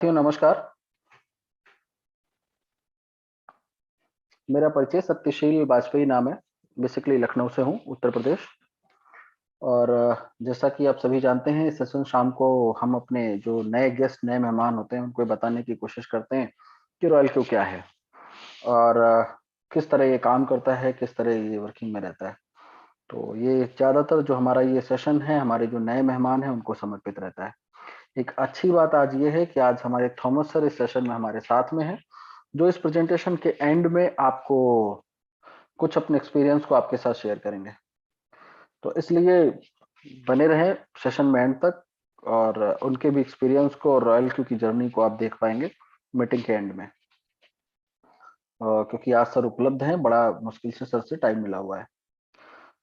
नमस्कार। मेरा परिचय सत्यशील वाजपेयी नाम है। बेसिकली लखनऊ से हूँ, उत्तर प्रदेश। और जैसा कि आप सभी जानते हैं, इस सेशन शाम को हम अपने जो नए गेस्ट, नए मेहमान होते हैं, उनको बताने की कोशिश करते हैं कि रॉयल क्यू क्या है और किस तरह ये काम करता है, किस तरह ये वर्किंग में रहता है। तो ये ज़्यादातर जो हमारा ये सेशन है, हमारे जो नए मेहमान हैं, उनको समर्पित रहता है। एक अच्छी बात आज ये है कि आज हमारे थॉमस सर इस सेशन में हमारे साथ में हैं, जो इस प्रेजेंटेशन के एंड में आपको कुछ अपने एक्सपीरियंस को आपके साथ शेयर करेंगे। तो इसलिए बने रहें सेशन में एंड तक और उनके भी एक्सपीरियंस को और रॉयल क्यू की जर्नी को आप देख पाएंगे मीटिंग के एंड में। क्योंकि आज सर उपलब्ध हैं, बड़ा मुश्किल से सर से टाइम मिला हुआ है।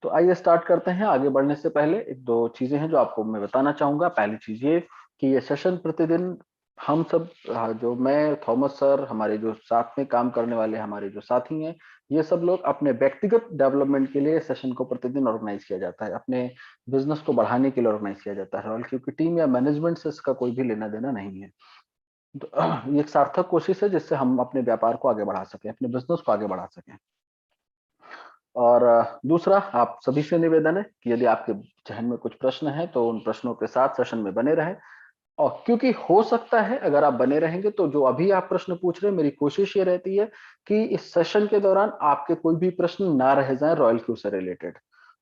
तो आइए स्टार्ट करते हैं। आगे बढ़ने से पहले एक दो चीजें हैं जो आपको मैं बताना चाहूंगा। पहली चीज ये कि ये सेशन प्रतिदिन हम सब, जो मैं, थॉमस सर, हमारे जो साथ में काम करने वाले हमारे जो साथी हैं, ये सब लोग अपने व्यक्तिगत डेवलपमेंट के लिए सेशन को प्रतिदिन ऑर्गेनाइज किया जाता है। अपने बिजनेस को बढ़ाने के लिए ऑर्गेनाइज किया जाता है। रॉयल क्योंकि टीम या मैनेजमेंट से इसका कोई भी लेना देना नहीं है। तो ये एक सार्थक कोशिश है जिससे हम अपने व्यापार को आगे बढ़ा सकें, अपने बिजनेस को आगे बढ़ा सकें। और दूसरा, आप सभी से निवेदन है कि यदि आपके जहन में कुछ प्रश्न है तो उन प्रश्नों के साथ सेशन में बने रहें। और क्योंकि हो सकता है अगर आप बने रहेंगे तो जो अभी आप प्रश्न पूछ रहे हैं, मेरी कोशिश ये रहती है कि इस सेशन के दौरान आपके कोई भी प्रश्न ना रह जाए रॉयल क्यू से रिलेटेड।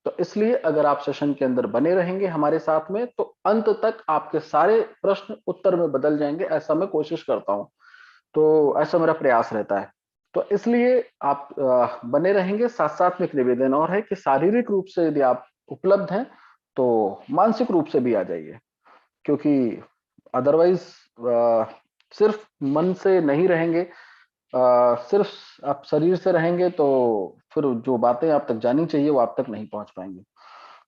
तो इसलिए अगर आप सेशन के अंदर बने रहेंगे हमारे साथ में तो अंत तक आपके सारे प्रश्न उत्तर में बदल जाएंगे, ऐसा मैं कोशिश करता हूं। तो ऐसा मेरा प्रयास रहता है। तो इसलिए आप बने रहेंगे। साथ साथ में एक निवेदन और है कि शारीरिक रूप से यदि आप उपलब्ध हैं तो मानसिक रूप से भी आ जाइए, क्योंकि अदरवाइज सिर्फ मन से नहीं रहेंगे, सिर्फ आप शरीर से रहेंगे तो फिर जो बातें आप तक जानी चाहिए वो आप तक नहीं पहुंच पाएंगी।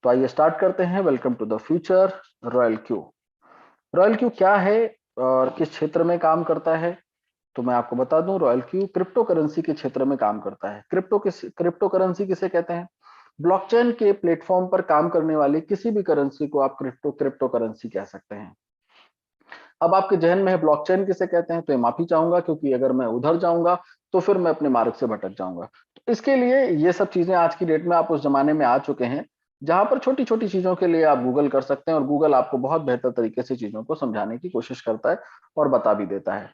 तो आइए स्टार्ट करते हैं। Welcome to the future. Royal Q. Royal Q क्या है और किस क्षेत्र में काम करता है? तो मैं आपको बता दूं, रॉयल क्यू क्रिप्टो करेंसी के क्षेत्र में काम करता है। क्रिप्टो करेंसी किसे कहते हैं? ब्लॉकचेन के प्लेटफॉर्म पर काम करने वाली किसी भी करेंसी को आप क्रिप्टो क्रिप्टो करेंसी कह सकते हैं। अब आपके जहन में है ब्लॉकचेन किसे कहते हैं, तो ये माफी चाहूंगा क्योंकि अगर मैं उधर जाऊंगा तो फिर मैं अपने मार्ग से भटक जाऊंगा। तो इसके लिए ये सब चीजें आज की डेट में आप उस जमाने में आ चुके हैं जहां पर छोटी छोटी चीजों के लिए आप गूगल कर सकते हैं और गूगल आपको बहुत बेहतर तरीके से चीजों को समझाने की कोशिश करता है और बता भी देता है।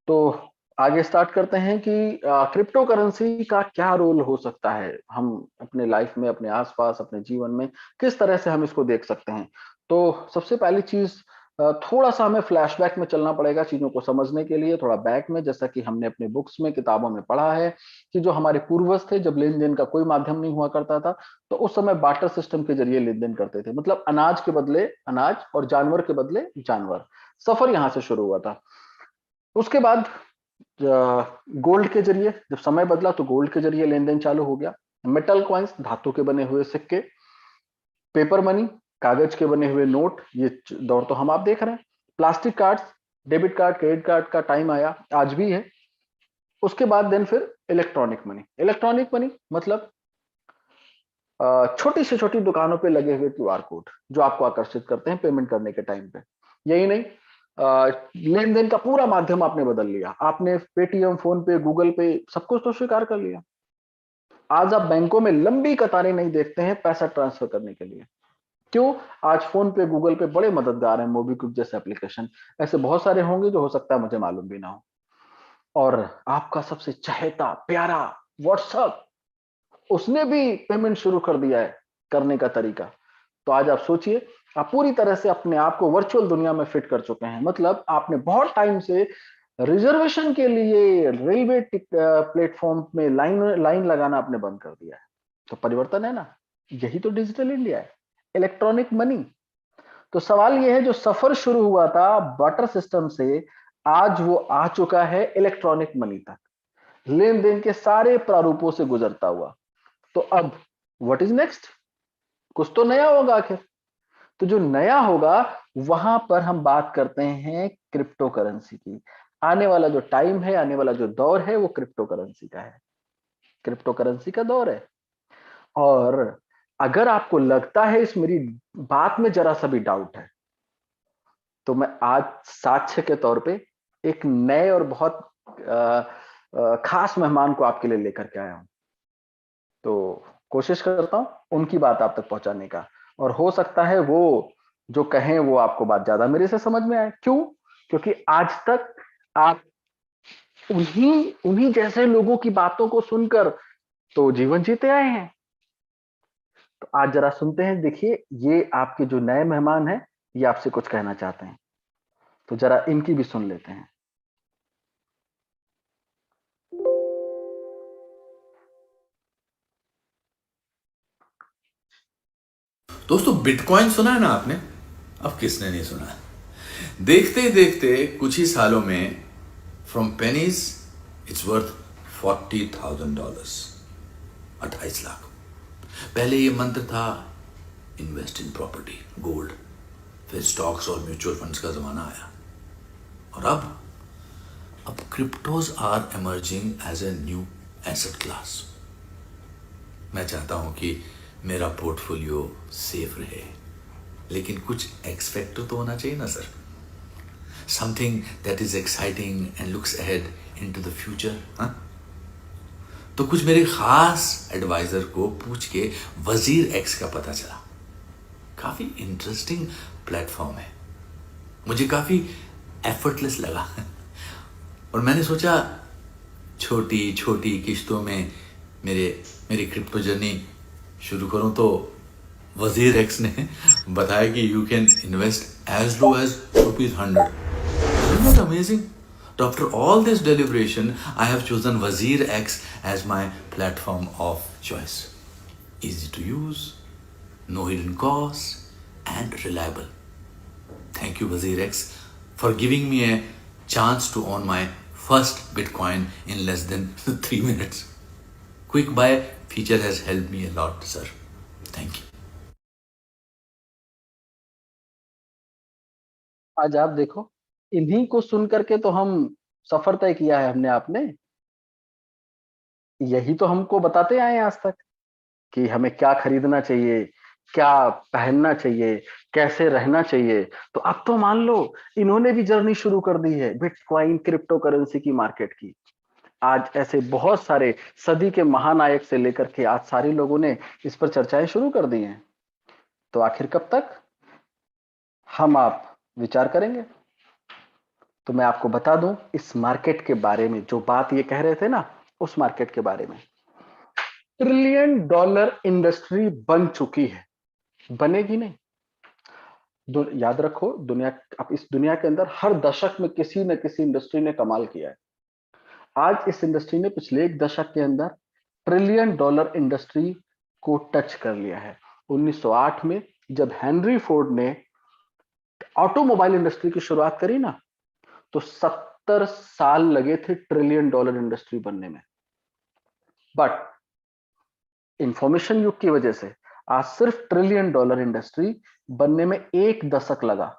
तो आगे स्टार्ट करते हैं कि क्रिप्टो करेंसी का क्या रोल हो सकता है, हम अपने लाइफ में, अपने आसपास, अपने जीवन में किस तरह से हम इसको देख सकते हैं। तो सबसे पहली चीज, थोड़ा सा हमें फ्लैशबैक में चलना पड़ेगा चीजों को समझने के लिए, थोड़ा बैक में। जैसा कि हमने अपने बुक्स में, किताबों में पढ़ा है कि जो हमारे पूर्वज थे, जब लेन देन का कोई माध्यम नहीं हुआ करता था तो उस समय बार्टर सिस्टम के जरिए लेन देन करते थे। मतलब अनाज के बदले अनाज और जानवर के बदले जानवर। सफर यहां से शुरू हुआ था। उसके बाद गोल्ड के जरिए जब समय बदला तो गोल्ड के जरिए लेन देन चालू हो गया। मेटल कॉइन्स, धातु के बने हुए सिक्के, पेपर मनी, कागज के बने हुए नोट, ये दौर तो हम आप देख रहे हैं। Plastic cards, debit card, credit card का टाइम आया, आज भी है। उसके बाद देन फिर इलेक्ट्रॉनिक मनी। इलेक्ट्रॉनिक मनी मतलब छोटी से छोटी दुकानों पे लगे हुए क्यूआर कोड जो आपको आकर्षित करते हैं पेमेंट करने के टाइम पे। यही नहीं, लेन देन का पूरा माध्यम आपने बदल लिया। आपने पेटीएम, फोन पे, गूगल पे सब कुछ तो स्वीकार कर लिया। आज आप बैंकों में लंबी कतारें नहीं देखते हैं पैसा ट्रांसफर करने के लिए। क्यों? आज फोन पे, गूगल पे बड़े मददगार हैं, मोबीक्विक जैसे एप्लीकेशन। ऐसे बहुत सारे होंगे जो हो सकता है मुझे मालूम भी ना हो। और आपका सबसे चहेता प्यारा व्हाट्सएप, उसने भी पेमेंट शुरू कर दिया है करने का तरीका। तो आज आप सोचिए, आप पूरी तरह से अपने आप को वर्चुअल दुनिया में फिट कर चुके हैं। मतलब आपने बहुत टाइम से रिजर्वेशन के लिए रेलवे प्लेटफॉर्म में लाइन लाइन लगाना आपने बंद कर दिया है। तो परिवर्तन है ना, यही तो डिजिटल इंडिया है, इलेक्ट्रॉनिक मनी। तो सवाल यह है, जो सफर शुरू हुआ था बार्टर सिस्टम से, आज वो आ चुका है इलेक्ट्रॉनिक मनी तक, लेन देन के सारे प्रारूपों से गुजरता हुआ। तो अब व्हाट इज नेक्स्ट? कुछ तो नया होगा आखिर। तो जो नया होगा वहां पर हम बात करते हैं क्रिप्टो करेंसी की। आने वाला जो टाइम है, आने वाला जो दौर है वो क्रिप्टो करेंसी का है। क्रिप्टो करेंसी का दौर है। और अगर आपको लगता है इस मेरी बात में जरा सा भी डाउट है तो मैं आज साक्ष्य के तौर पे एक नए और बहुत खास मेहमान को आपके लिए लेकर के आया हूं। तो कोशिश करता हूं उनकी बात आप तक पहुंचाने का, और हो सकता है वो जो कहें वो आपको बात ज्यादा मेरे से समझ में आए। क्यों? क्योंकि आज तक आप उन्हीं उन्हीं जैसे लोगों की बातों को सुनकर तो जीवन जीते आए हैं। तो आज जरा सुनते हैं, देखिए ये आपके जो नए मेहमान हैं, ये आपसे कुछ कहना चाहते हैं, तो जरा इनकी भी सुन लेते हैं। दोस्तों, बिटकॉइन सुना है ना आपने? अब किसने नहीं सुना? देखते ही देखते कुछ ही सालों में from pennies it's worth $40,000, 28 lakh. पहले ये मंत्र था इन्वेस्ट इन प्रॉपर्टी, गोल्ड, फिर स्टॉक्स और म्यूचुअल फंड्स का जमाना आया, और अब cryptos are emerging as a new asset class. मैं चाहता हूं कि मेरा पोर्टफोलियो सेफ रहे, लेकिन कुछ एक्स फैक्टर तो होना चाहिए ना sir. Something that is exciting and looks ahead into the future. हाँ, तो कुछ मेरे खास एडवाइजर को पूछ के वजीर एक्स का पता चला। काफी इंटरेस्टिंग प्लेटफॉर्म है, मुझे काफी एफर्टलेस लगा और मैंने सोचा छोटी छोटी किश्तों में मेरी क्रिप्टो जर्नी शुरू करूं। तो वजीर एक्स ने बताया कि you can invest as low as ₹100। Isn't that amazing? After all this deliberation, I have chosen Wazir X as my platform of choice. Easy to use, no hidden costs, and reliable. Thank you, Wazir X, for giving me a chance to own my first Bitcoin in less than 3 minutes. Quick buy feature has helped me a lot, sir. Thank you. आज आप देखो, इन्हीं को सुन करके तो हम सफर तय किया है हमने आपने। यही तो हमको बताते आए हैं आज तक कि हमें क्या खरीदना चाहिए, क्या पहनना चाहिए, कैसे रहना चाहिए। तो अब तो मान लो इन्होंने भी जर्नी शुरू कर दी है बिटकॉइन क्रिप्टो करेंसी की मार्केट की। आज ऐसे बहुत सारे सदी के महानायक से लेकर के आज सारे लोगों ने इस पर चर्चाएं शुरू कर दी हैं। तो आखिर कब तक हम आप विचार करेंगे? तो मैं आपको बता दूं इस मार्केट के बारे में, जो बात ये कह रहे थे ना, उस मार्केट के बारे में। ट्रिलियन डॉलर इंडस्ट्री बन चुकी है, बनेगी नहीं। याद रखो, दुनिया, अब इस दुनिया के अंदर हर दशक में किसी न किसी इंडस्ट्री ने कमाल किया है। आज इस इंडस्ट्री ने पिछले एक दशक के अंदर ट्रिलियन डॉलर इंडस्ट्री को टच कर लिया है। 1908 में जब हेनरी फोर्ड ने ऑटोमोबाइल इंडस्ट्री की शुरुआत करी ना, तो 70 साल लगे थे ट्रिलियन डॉलर इंडस्ट्री बनने में। बट इंफॉर्मेशन युग की वजह से आज सिर्फ ट्रिलियन डॉलर इंडस्ट्री बनने में एक दशक लगा।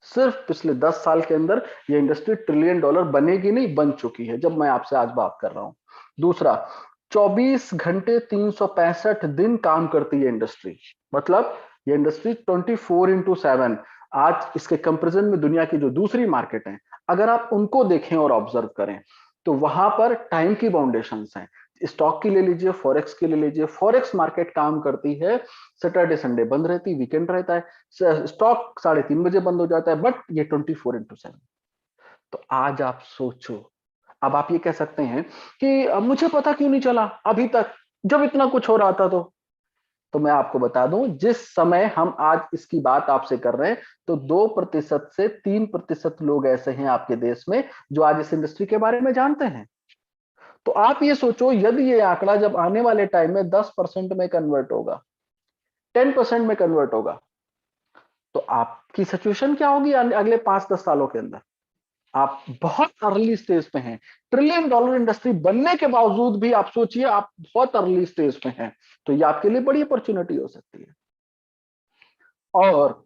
सिर्फ पिछले 10 साल के अंदर ये इंडस्ट्री ट्रिलियन डॉलर बनेगी नहीं, बन चुकी है जब मैं आपसे आज बात कर रहा हूं। दूसरा, 24 घंटे 365 दिन काम करती है इंडस्ट्री। मतलब ये इंडस्ट्री 24x7। आज इसके कंपैरिजन में दुनिया की जो दूसरी मार्केट है, अगर आप उनको देखें और ऑब्जर्व करें, तो वहां पर टाइम की बाउंडेशंस हैं। स्टॉक की ले लीजिए, फॉरेक्स की ले लीजिए। फॉरेक्स मार्केट काम करती है, सैटरडे संडे बंद रहती, वीकेंड रहता है, स्टॉक 3:30 बजे बंद हो जाता है, बट ये 24x7। तो आज आप सोचो, अब आप ये कह सकते हैं कि मुझे पता क्यों नहीं चला अभी तक, जब इतना कुछ हो रहा था। तो मैं आपको बता दूं, जिस समय हम आज इसकी बात आपसे कर रहे हैं, तो 2% से 3% लोग ऐसे हैं आपके देश में जो आज इस इंडस्ट्री के बारे में जानते हैं। तो आप ये सोचो, यदि ये आंकड़ा जब आने वाले टाइम में 10% में कन्वर्ट होगा, 10% में कन्वर्ट होगा, तो आपकी सिचुएशन क्या होगी अगले 5-10 सालों के अंदर? आप बहुत अर्ली स्टेज पे हैं। ट्रिलियन डॉलर इंडस्ट्री बनने के बावजूद भी आप सोचिए, आप बहुत अर्ली स्टेज पे हैं। तो ये आपके लिए बड़ी अपॉर्चुनिटी हो सकती है। और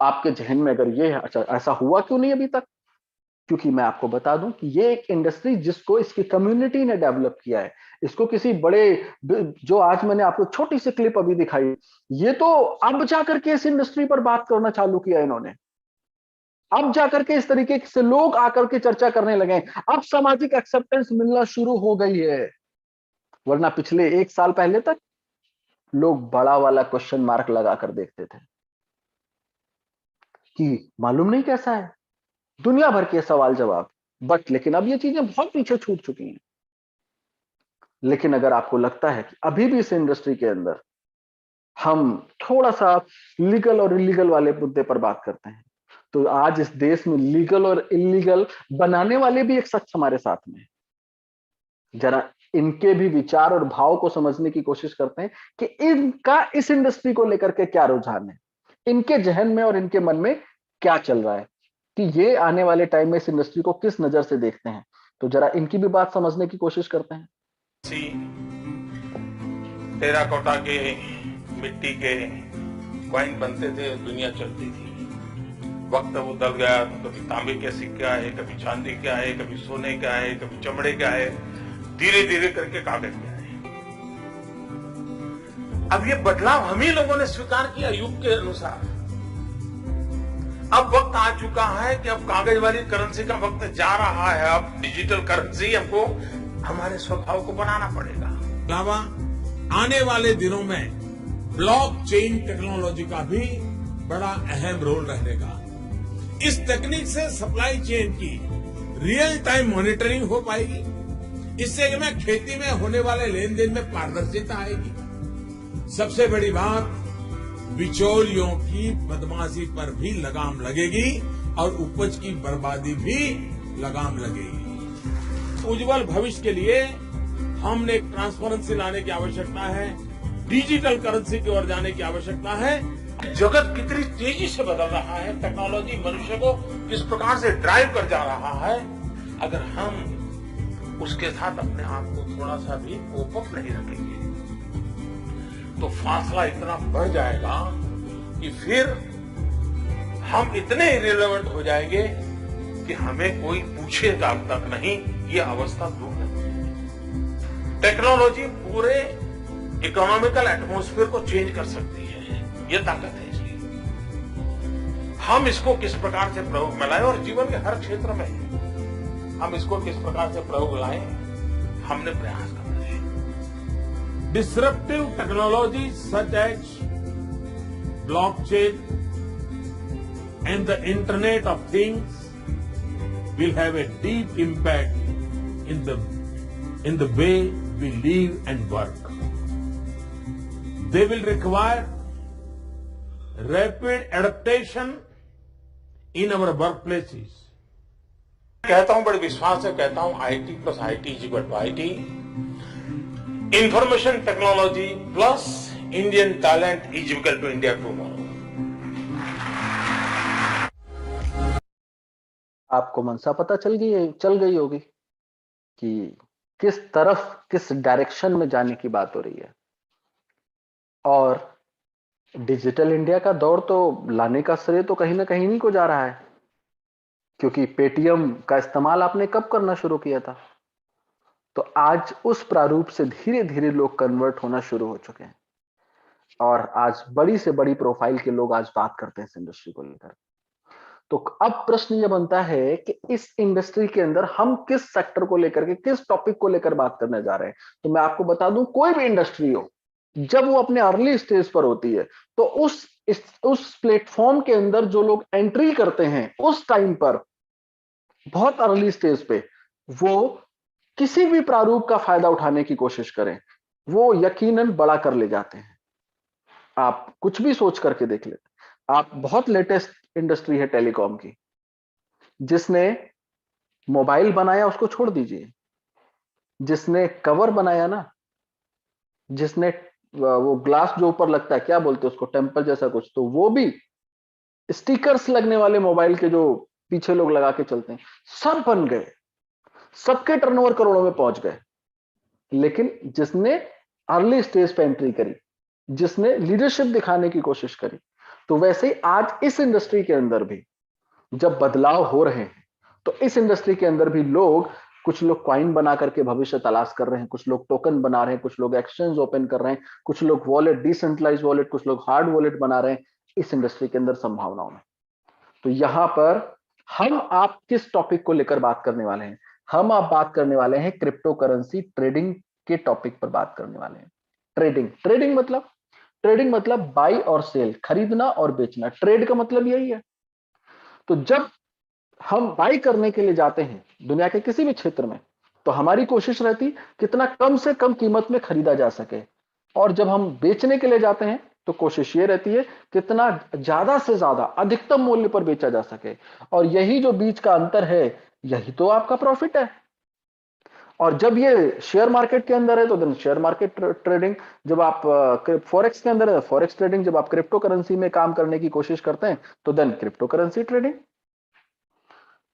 आपके जहन में अगर ये है, अच्छा ऐसा हुआ क्यों नहीं अभी तक? क्योंकि मैं आपको बता दूं कि ये एक इंडस्ट्री जिसको इसकी कम्युनिटी ने डेवलप किया है। इसको किसी बड़े, जो आज मैंने आपको छोटी सी क्लिप अभी दिखाई, ये तो अब जाकर के इस इंडस्ट्री पर बात करना चालू किया इन्होंने। अब जाकर के इस तरीके से लोग आकर के चर्चा करने लगे, अब सामाजिक एक्सेप्टेंस मिलना शुरू हो गई है। वरना पिछले 1 साल पहले तक लोग बड़ा वाला क्वेश्चन मार्क लगाकर देखते थे कि मालूम नहीं कैसा है, दुनिया भर के सवाल जवाब। बट लेकिन अब ये चीजें बहुत पीछे छूट चुकी हैं। लेकिन अगर आपको लगता है कि अभी भी इस इंडस्ट्री के अंदर हम थोड़ा सा लीगल और इलीगल वाले मुद्दे पर बात करते हैं, तो आज इस देश में लीगल और इलीगल बनाने वाले भी एक शख्स हमारे साथ में है। जरा इनके भी विचार और भाव को समझने की कोशिश करते हैं कि इनका इस इंडस्ट्री को लेकर के क्या रुझान है, इनके जहन में और इनके मन में क्या चल रहा है, कि ये आने वाले टाइम में इस इंडस्ट्री को किस नजर से देखते हैं। तो जरा इनकी भी बात समझने की कोशिश करते हैं। टेराकोटा के, मिट्टी के कॉइन बनते थे, दुनिया चलती थी। वक्त बदल गया तो कभी तांबे के सिक्के आए, कभी चांदी के आए, कभी सोने के आए, कभी चमड़े के आए, धीरे धीरे करके कागज के आए। अब ये बदलाव हम ही लोगों ने स्वीकार किया युग के अनुसार। अब वक्त आ चुका है कि अब कागज वाली करेंसी का वक्त जा रहा है। अब डिजिटल करेंसी हमको हमारे स्वभाव को बनाना पड़ेगा। अलावा आने वाले दिनों में ब्लॉकचेन टेक्नोलॉजी का भी बड़ा अहम रोल रहेगा। इस तकनीक से सप्लाई चेन की रियल टाइम मॉनिटरिंग हो पाएगी। इससे में खेती में होने वाले लेन देन में पारदर्शिता आएगी। सबसे बड़ी बात, बिचौलियों की बदमाशी पर भी लगाम लगेगी और उपज की बर्बादी भी लगाम लगेगी। उज्जवल भविष्य के लिए हमने एक ट्रांसपेरेंसी लाने की आवश्यकता है, डिजिटल करेंसी की ओर जाने की आवश्यकता है। जगत कितनी तेजी से बदल रहा है, टेक्नोलॉजी मनुष्य को किस प्रकार से ड्राइव कर जा रहा है। अगर हम उसके साथ अपने आप को थोड़ा सा भी कोप अप नहीं रखेंगे तो फासला इतना बढ़ जाएगा कि फिर हम इतने इरेलेवेंट हो जाएंगे कि हमें कोई पूछेगा तक नहीं। ये अवस्था दूर नहीं। टेक्नोलॉजी पूरे इकोनॉमिकल एटमॉस्फेयर को चेंज कर सकती है, ये ताकत है इसकी। हम इसको किस प्रकार से प्रयोग में लाएं और जीवन के हर क्षेत्र में हम इसको किस प्रकार से प्रयोग लाएं, हमने प्रयास करना है। Disruptive technologies such as blockchain and the Internet of Things will have a deep impact in the way we live and work. They will require rapid adaptation in our workplaces. कहता हूं, बड़े विश्वास से कहता हूं, IT plus IT is equal to IT। Information technology plus Indian talent is equal to India tomorrow. आपको मनसा पता चल गई होगी कि किस तरफ, किस डायरेक्शन में जाने की बात हो रही है। और डिजिटल इंडिया का दौर तो लाने का श्रेय तो कहीं ना कहीं इन्हीं को जा रहा है, क्योंकि पेटीएम का इस्तेमाल आपने कब करना शुरू किया था। तो आज उस प्रारूप से धीरे धीरे लोग कन्वर्ट होना शुरू हो चुके हैं और आज बड़ी से बड़ी प्रोफाइल के लोग आज बात करते हैं इस इंडस्ट्री को लेकर। तो अब प्रश्न यह बनता है कि इस इंडस्ट्री के अंदर हम किस सेक्टर को लेकर के, किस टॉपिक को लेकर बात करने जा रहे हैं। तो मैं आपको बता दूं, कोई भी इंडस्ट्री हो, जब वो अपने अर्ली स्टेज पर होती है तो उस प्लेटफॉर्म के अंदर जो लोग एंट्री करते हैं उस टाइम पर, बहुत अर्ली स्टेज पे, वो किसी भी प्रारूप का फायदा उठाने की कोशिश करें, वो यकीनन बड़ा कर ले जाते हैं। आप कुछ भी सोच करके देख लेते। आप बहुत लेटेस्ट इंडस्ट्री है टेलीकॉम की, जिसने मोबाइल बनाया उसको छोड़ दीजिए, जिसने कवर बनाया ना, जिसने वो ग्लास जो ऊपर लगता है, क्या बोलते हैं उसको, टेम्पर जैसा कुछ, तो वो भी स्टिकर्स लगने वाले मोबाइल के जो पीछे लोग लगा के चलते हैं, सब बन गए, सबके टर्नओवर करोड़ों में पहुंच गए। लेकिन जिसने अर्ली स्टेज पे एंट्री करी, जिसने लीडरशिप दिखाने की कोशिश करी, तो वैसे ही आज इस इंडस्ट्री के अंदर भी जब बदलाव हो रहे हैं, तो इस इंडस्ट्री के अंदर भी कुछ लोग कॉइन बना करके भविष्य तलाश कर रहे हैं, कुछ लोग टोकन बना रहे हैं, कुछ लोग एक्सचेंज ओपन कर रहे हैं, कुछ लोग वॉलेट, डिसेंट्रलाइज वॉलेट, कुछ लोग हार्ड वॉलेट बना रहे हैं इस इंडस्ट्री के अंदर संभावनाओं में। तो यहां पर हम आप किस टॉपिक को लेकर बात करने वाले हैं? हम आप बात करने वाले हैं क्रिप्टो करेंसी ट्रेडिंग के टॉपिक पर बात करने वाले हैं। ट्रेडिंग मतलब बाई और सेल, खरीदना और बेचना। ट्रेड का मतलब यही है। तो जब हम बाई करने के लिए जाते हैं दुनिया के किसी भी क्षेत्र में, तो हमारी कोशिश रहती कितना कम से कम कीमत में खरीदा जा सके, और जब हम बेचने के लिए जाते हैं तो कोशिश ये रहती है कितना ज्यादा से ज्यादा अधिकतम मूल्य पर बेचा जा सके। और यही जो बीच का अंतर है, यही तो आपका प्रॉफिट है। और जब ये शेयर मार्केट के अंदर है तो देन शेयर मार्केट ट्रेडिंग, जब आप फॉरेक्स के अंदर है फॉरेक्स ट्रेडिंग, जब आप क्रिप्टो करेंसी में काम करने की कोशिश करते हैं तो देन क्रिप्टो करेंसी ट्रेडिंग।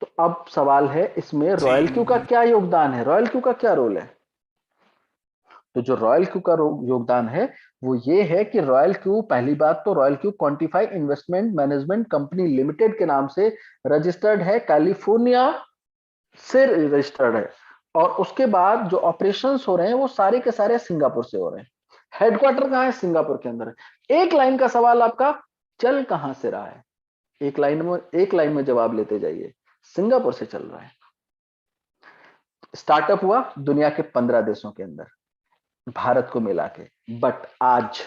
तो अब सवाल है इसमें रॉयल क्यू का क्या योगदान है, रॉयल क्यू का क्या रोल है? तो जो रॉयल क्यू का योगदान है वो ये है कि रॉयल क्यू, पहली बात तो royal Q quantify investment management company limited के नाम से रजिस्टर्ड है, कैलिफोर्निया से रजिस्टर्ड है। और उसके बाद जो ऑपरेशंस हो रहे हैं वो सारे के सारे सिंगापुर से हो रहे हैं। हेडक्वार्टर कहां है? सिंगापुर के अंदर है। एक लाइन का सवाल आपका, चल कहां से रहा है? एक लाइन में जवाब लेते जाइए। सिंगापुर से चल रहा है। स्टार्टअप हुआ दुनिया के 15 देशों के अंदर, भारत को मिला के, बट आज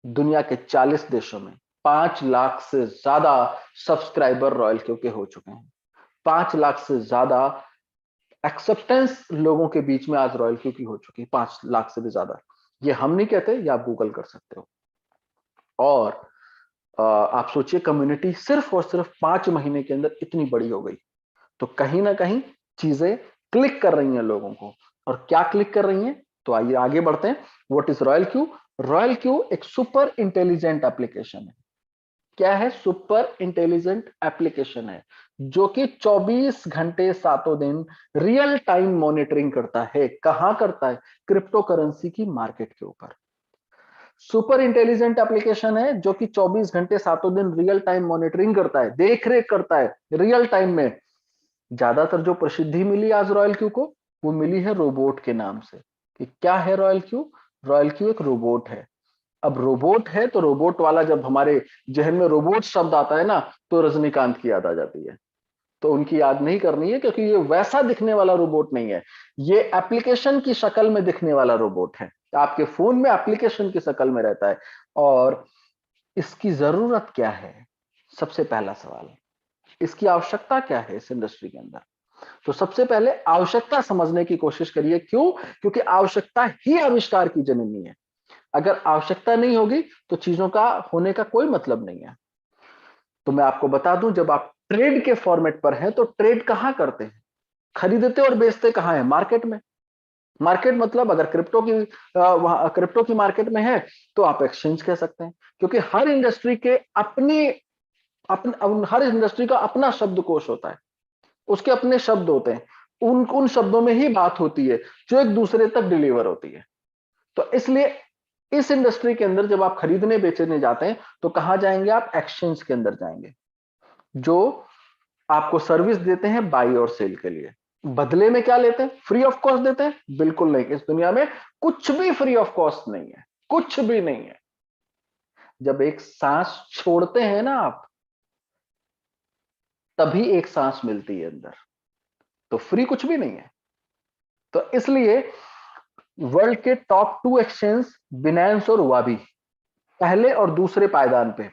दुनिया के 40 देशों में 5 लाख से ज्यादा सब्सक्राइबर रॉयल क्यू के हो चुके हैं। 5 लाख से ज्यादा एक्सेप्टेंस लोगों के बीच में आज रॉयल क्यू की हो चुकी है, 5 लाख से भी ज्यादा। ये हम नहीं कहते, ये आप गूगल कर सकते हो। और आप सोचिए कम्युनिटी सिर्फ और सिर्फ 5 महीने के अंदर इतनी बड़ी हो गई। तो कहीं ना कहीं चीजें क्लिक कर रही हैं लोगों को। और क्या क्लिक कर रही हैं? तो आइए आगे बढ़ते हैं। What is royal Q? Royal Q एक सुपर इंटेलिजेंट एप्लीकेशन है। क्या है? सुपर इंटेलिजेंट एप्लीकेशन है जो कि 24 घंटे सातों दिन रियल टाइम मॉनिटरिंग करता है। कहां करता है? क्रिप्टो करेंसी की मार्केट के ऊपर। सुपर इंटेलिजेंट एप्लीकेशन है जो कि 24 घंटे सातों दिन रियल टाइम मॉनिटरिंग करता है, देख रेख करता है रियल टाइम में। ज्यादातर जो प्रसिद्धि मिली आज रॉयल क्यू को, वो मिली है रोबोट के नाम से। कि क्या है रॉयल क्यू? रॉयल क्यू एक रोबोट है। अब रोबोट है तो रोबोट वाला, जब हमारे जहन में रोबोट शब्द आता है ना, तो रजनीकांत की याद आ जाती है। तो उनकी याद नहीं करनी है, क्योंकि ये वैसा दिखने वाला रोबोट नहीं है। ये एप्लीकेशन की शक्ल में दिखने वाला रोबोट है। आपके फोन में एप्लीकेशन की शक्ल में रहता है। और इसकी जरूरत क्या है? सबसे पहला सवाल, इसकी आवश्यकता क्या है इस इंडस्ट्री के अंदर? तो सबसे पहले आवश्यकता समझने की कोशिश करिए। क्यों? क्योंकि आवश्यकता ही आविष्कार की जननी है। अगर आवश्यकता नहीं होगी तो चीजों का होने का कोई मतलब नहीं है। तो मैं आपको बता दूं, जब आप ट्रेड के फॉर्मेट पर हैं तो ट्रेड कहां करते हैं? खरीदते और बेचते कहां है? मार्केट में। मार्केट मतलब अगर क्रिप्टो की मार्केट में है तो आप एक्सचेंज कह सकते हैं। क्योंकि हर इंडस्ट्री के हर इंडस्ट्री का अपना शब्दकोश होता है, उसके अपने शब्द होते हैं। उन शब्दों में ही बात होती है जो एक दूसरे तक डिलीवर होती है। तो इसलिए इस इंडस्ट्री के अंदर जब आप खरीदने बेचने जाते हैं तो कहां जाएंगे? आप एक्सचेंज के अंदर जाएंगे, जो आपको सर्विस देते हैं बाई और सेल के लिए। बदले में क्या लेते हैं? फ्री ऑफ कॉस्ट देते हैं? बिल्कुल नहीं। इस दुनिया में कुछ भी फ्री ऑफ कॉस्ट नहीं है, कुछ भी नहीं है। जब एक सांस छोड़ते हैं ना आप, तभी एक सांस मिलती है अंदर। तो फ्री कुछ भी नहीं है। तो इसलिए वर्ल्ड के टॉप 2 एक्सचेंज बिनेंस और वाबी, पहले और दूसरे पायदान पे।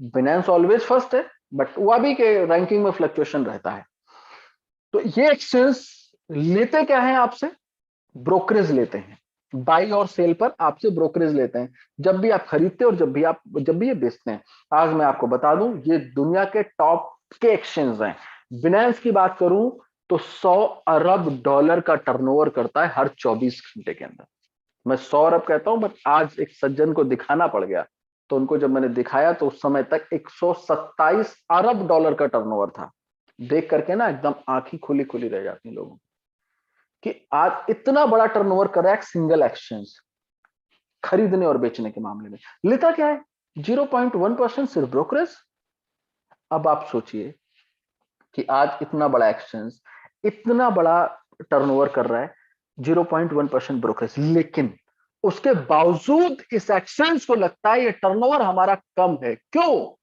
बिनेंस ऑलवेज फर्स्ट है, बट वाबी के रैंकिंग में फ्लक्चुएशन रहता है। तो ये एक्सचेंज लेते क्या है आपसे? ब्रोकरेज लेते हैं। बाई और सेल पर आपसे ब्रोकरेज लेते हैं, जब भी आप खरीदते और जब भी ये बेचते हैं। आज मैं आपको बता दूं, ये दुनिया के टॉप के एक्सचेंज हैं। बिनेंस की बात करूं तो 100 अरब डॉलर का टर्नओवर करता है हर 24 घंटे के अंदर। मैं 100 अरब कहता हूं, बट आज एक सज्जन को दिखाना पड़ गया, तो उनको जब मैंने दिखाया तो उस समय तक 127 अरब डॉलर का टर्नओवर था। देख करके ना एकदम आंखें खुली खुली रह जाती लोगों कि आज इतना बड़ा टर्नओवर कर रहा है सिंगल एक्सचेंज खरीदने और बेचने के मामले में। लेता क्या है? 0.1% सिर्फ ब्रोकरेज। अब आप सोचिए कि आज इतना बड़ा एक्सचेंज इतना बड़ा टर्नओवर कर रहा है, 0.1% ब्रोकरेज, लेकिन उसके बावजूद इस एक्सचेंज को लगता है ये टर्नओवर हमारा कम है। क्यों?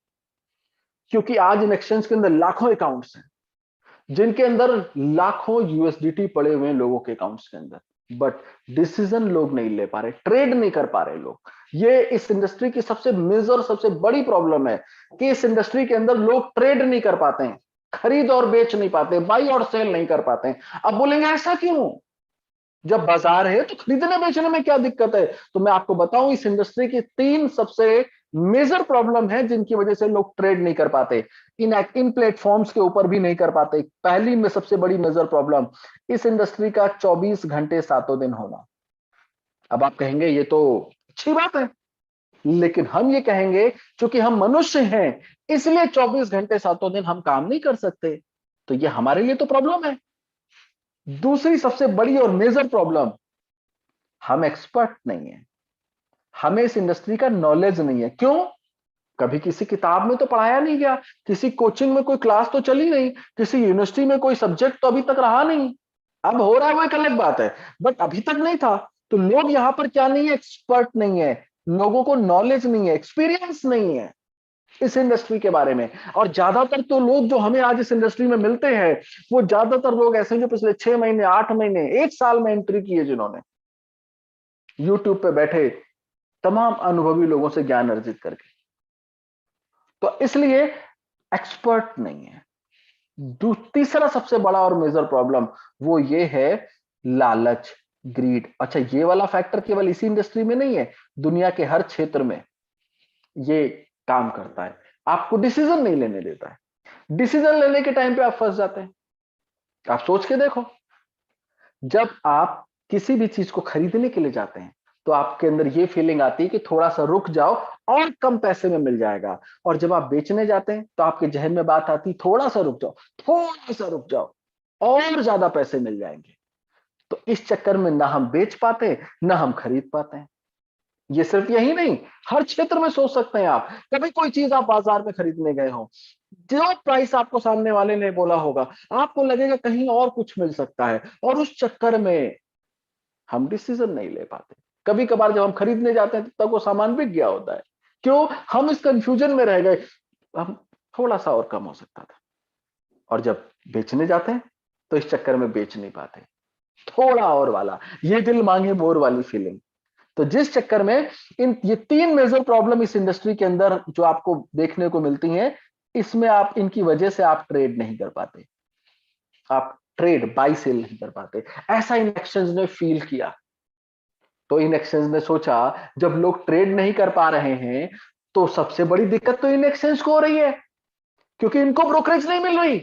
क्योंकि आज इन एक्सचेंज के अंदर लाखों अकाउंट्स हैं, जिनके अंदर लाखों यूएसडीटी पड़े हुए हैं लोगों के अकाउंट्स के अंदर, बट डिसीजन लोग नहीं ले पा रहे, ट्रेड नहीं कर पा रहे लोग। ये इस इंडस्ट्री की सबसे मेजर, सबसे बड़ी प्रॉब्लम है कि इस इंडस्ट्री के अंदर लोग ट्रेड नहीं कर पाते हैं, खरीद और बेच नहीं पाते, बाई और सेल नहीं कर पाते हैं। अब बोलेंगे ऐसा क्यों? जब बाजार है तो खरीदने बेचने में क्या दिक्कत है? तो मैं आपको बताऊं, इस इंडस्ट्री की 3 सबसे मेजर प्रॉब्लम है जिनकी वजह से लोग ट्रेड नहीं कर पाते, इन प्लेटफॉर्म्स के ऊपर भी नहीं कर पाते। पहली में सबसे बड़ी मेजर प्रॉब्लम इस इंडस्ट्री का 24 घंटे 7 दिन होना। अब आप कहेंगे ये तो अच्छी बात है, लेकिन हम ये कहेंगे क्योंकि हम मनुष्य हैं इसलिए 24 घंटे 7 दिन हम काम नहीं कर सकते, तो ये हमारे लिए तो प्रॉब्लम है। दूसरी सबसे बड़ी और मेजर प्रॉब्लम, हम एक्सपर्ट नहीं है, हमें इस इंडस्ट्री का नॉलेज नहीं है। क्यों? कभी किसी किताब में तो पढ़ाया नहीं गया, किसी कोचिंग में कोई क्लास तो चली नहीं, किसी यूनिवर्सिटी में कोई सब्जेक्ट तो अभी तक रहा नहीं। अब हो रहा है वो एक अलग बात है, बट अभी तक नहीं था। तो लोग यहां पर क्या नहीं है, एक्सपर्ट नहीं है, लोगों को नॉलेज नहीं है, एक्सपीरियंस नहीं है इस इंडस्ट्री के बारे में। और ज्यादातर तो लोग जो हमें आज इस इंडस्ट्री में मिलते हैं, वो ज्यादातर लोग ऐसे हैं जो पिछले 6 महीने, 8 महीने, 1 साल में एंट्री की है, जिन्होंने यूट्यूब पे बैठे तमाम अनुभवी लोगों से ज्ञान अर्जित करके। तो इसलिए एक्सपर्ट नहीं है। तीसरा सबसे बड़ा और मेजर प्रॉब्लम वो ये है, लालच, ग्रीड। अच्छा, ये वाला फैक्टर केवल इसी इंडस्ट्री में नहीं है, दुनिया के हर क्षेत्र में ये काम करता है, आपको डिसीजन नहीं लेने देता है। डिसीजन लेने के टाइम पे आप फंस जाते हैं। आप सोच के देखो, जब आप किसी भी चीज को खरीदने के लिए जाते हैं तो आपके अंदर ये फीलिंग आती है कि थोड़ा सा रुक जाओ और कम पैसे में मिल जाएगा, और जब आप बेचने जाते हैं तो आपके जहन में बात आती, थोड़ा सा रुक जाओ, थोड़ा सा रुक जाओ और ज्यादा पैसे मिल जाएंगे। तो इस चक्कर में ना हम बेच पाते, ना हम खरीद पाते हैं। ये सिर्फ यही नहीं, हर क्षेत्र में सोच सकते हैं आप। कभी कोई चीज आप बाजार में खरीदने गए हो, जो प्राइस आपको सामने वाले ने बोला होगा, आपको लगेगा कहीं और कुछ मिल सकता है, और उस चक्कर में हम डिसीजन नहीं ले पाते। कभी कभार जब हम खरीदने जाते हैं तब वो सामान बिक गया होता है। क्यों? हम इस कंफ्यूजन में रह गए, हम थोड़ा सा और कम हो सकता था। और जब बेचने जाते हैं तो इस चक्कर में बेच नहीं पाते, थोड़ा और वाला, ये दिल मांगे मोर वाली फीलिंग। तो जिस चक्कर में ये 3 मेजर प्रॉब्लम इस इंडस्ट्री के अंदर जो आपको देखने को मिलती हैं, इसमें आप, इनकी वजह से आप ट्रेड नहीं कर पाते, आप ट्रेड बाई सेल नहीं कर पाते। ऐसा इन एक्सचेंज ने फील किया। तो इन एक्सचेंज ने सोचा, जब लोग ट्रेड नहीं कर पा रहे हैं तो सबसे बड़ी दिक्कत तो इन एक्सचेंज को हो रही है, क्योंकि इनको ब्रोकरेज नहीं मिल रही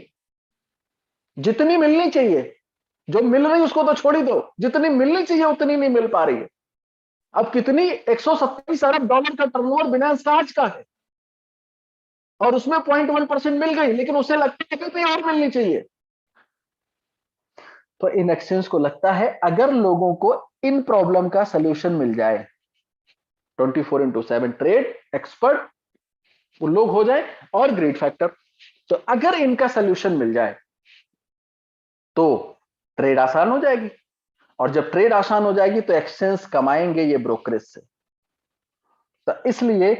जितनी मिलनी चाहिए। जो मिल रही उसको तो छोड़ ही दो, जितनी मिलनी चाहिए उतनी नहीं मिल पा रही है। अब कितनी, 127 अरब डॉलर का टर्नओवर बिनांस का आज का है, और उसमें 0.1% मिल गई, लेकिन उसे लगता है कि कहीं और मिलनी चाहिए। तो इन एक्सचेंज को लगता है अगर लोगों को इन प्रॉब्लम का सलूशन मिल जाए, 24/7 ट्रेड एक्सपर्ट वो लोग हो जाए, और ग्रेड फैक्टर, तो अगर इनका सलूशन मिल जाए तो ट्रेड आसान हो जाएगी, और जब ट्रेड आसान हो जाएगी तो एक्सचेंज कमाएंगे ये ब्रोकरेज से। तो इसलिए,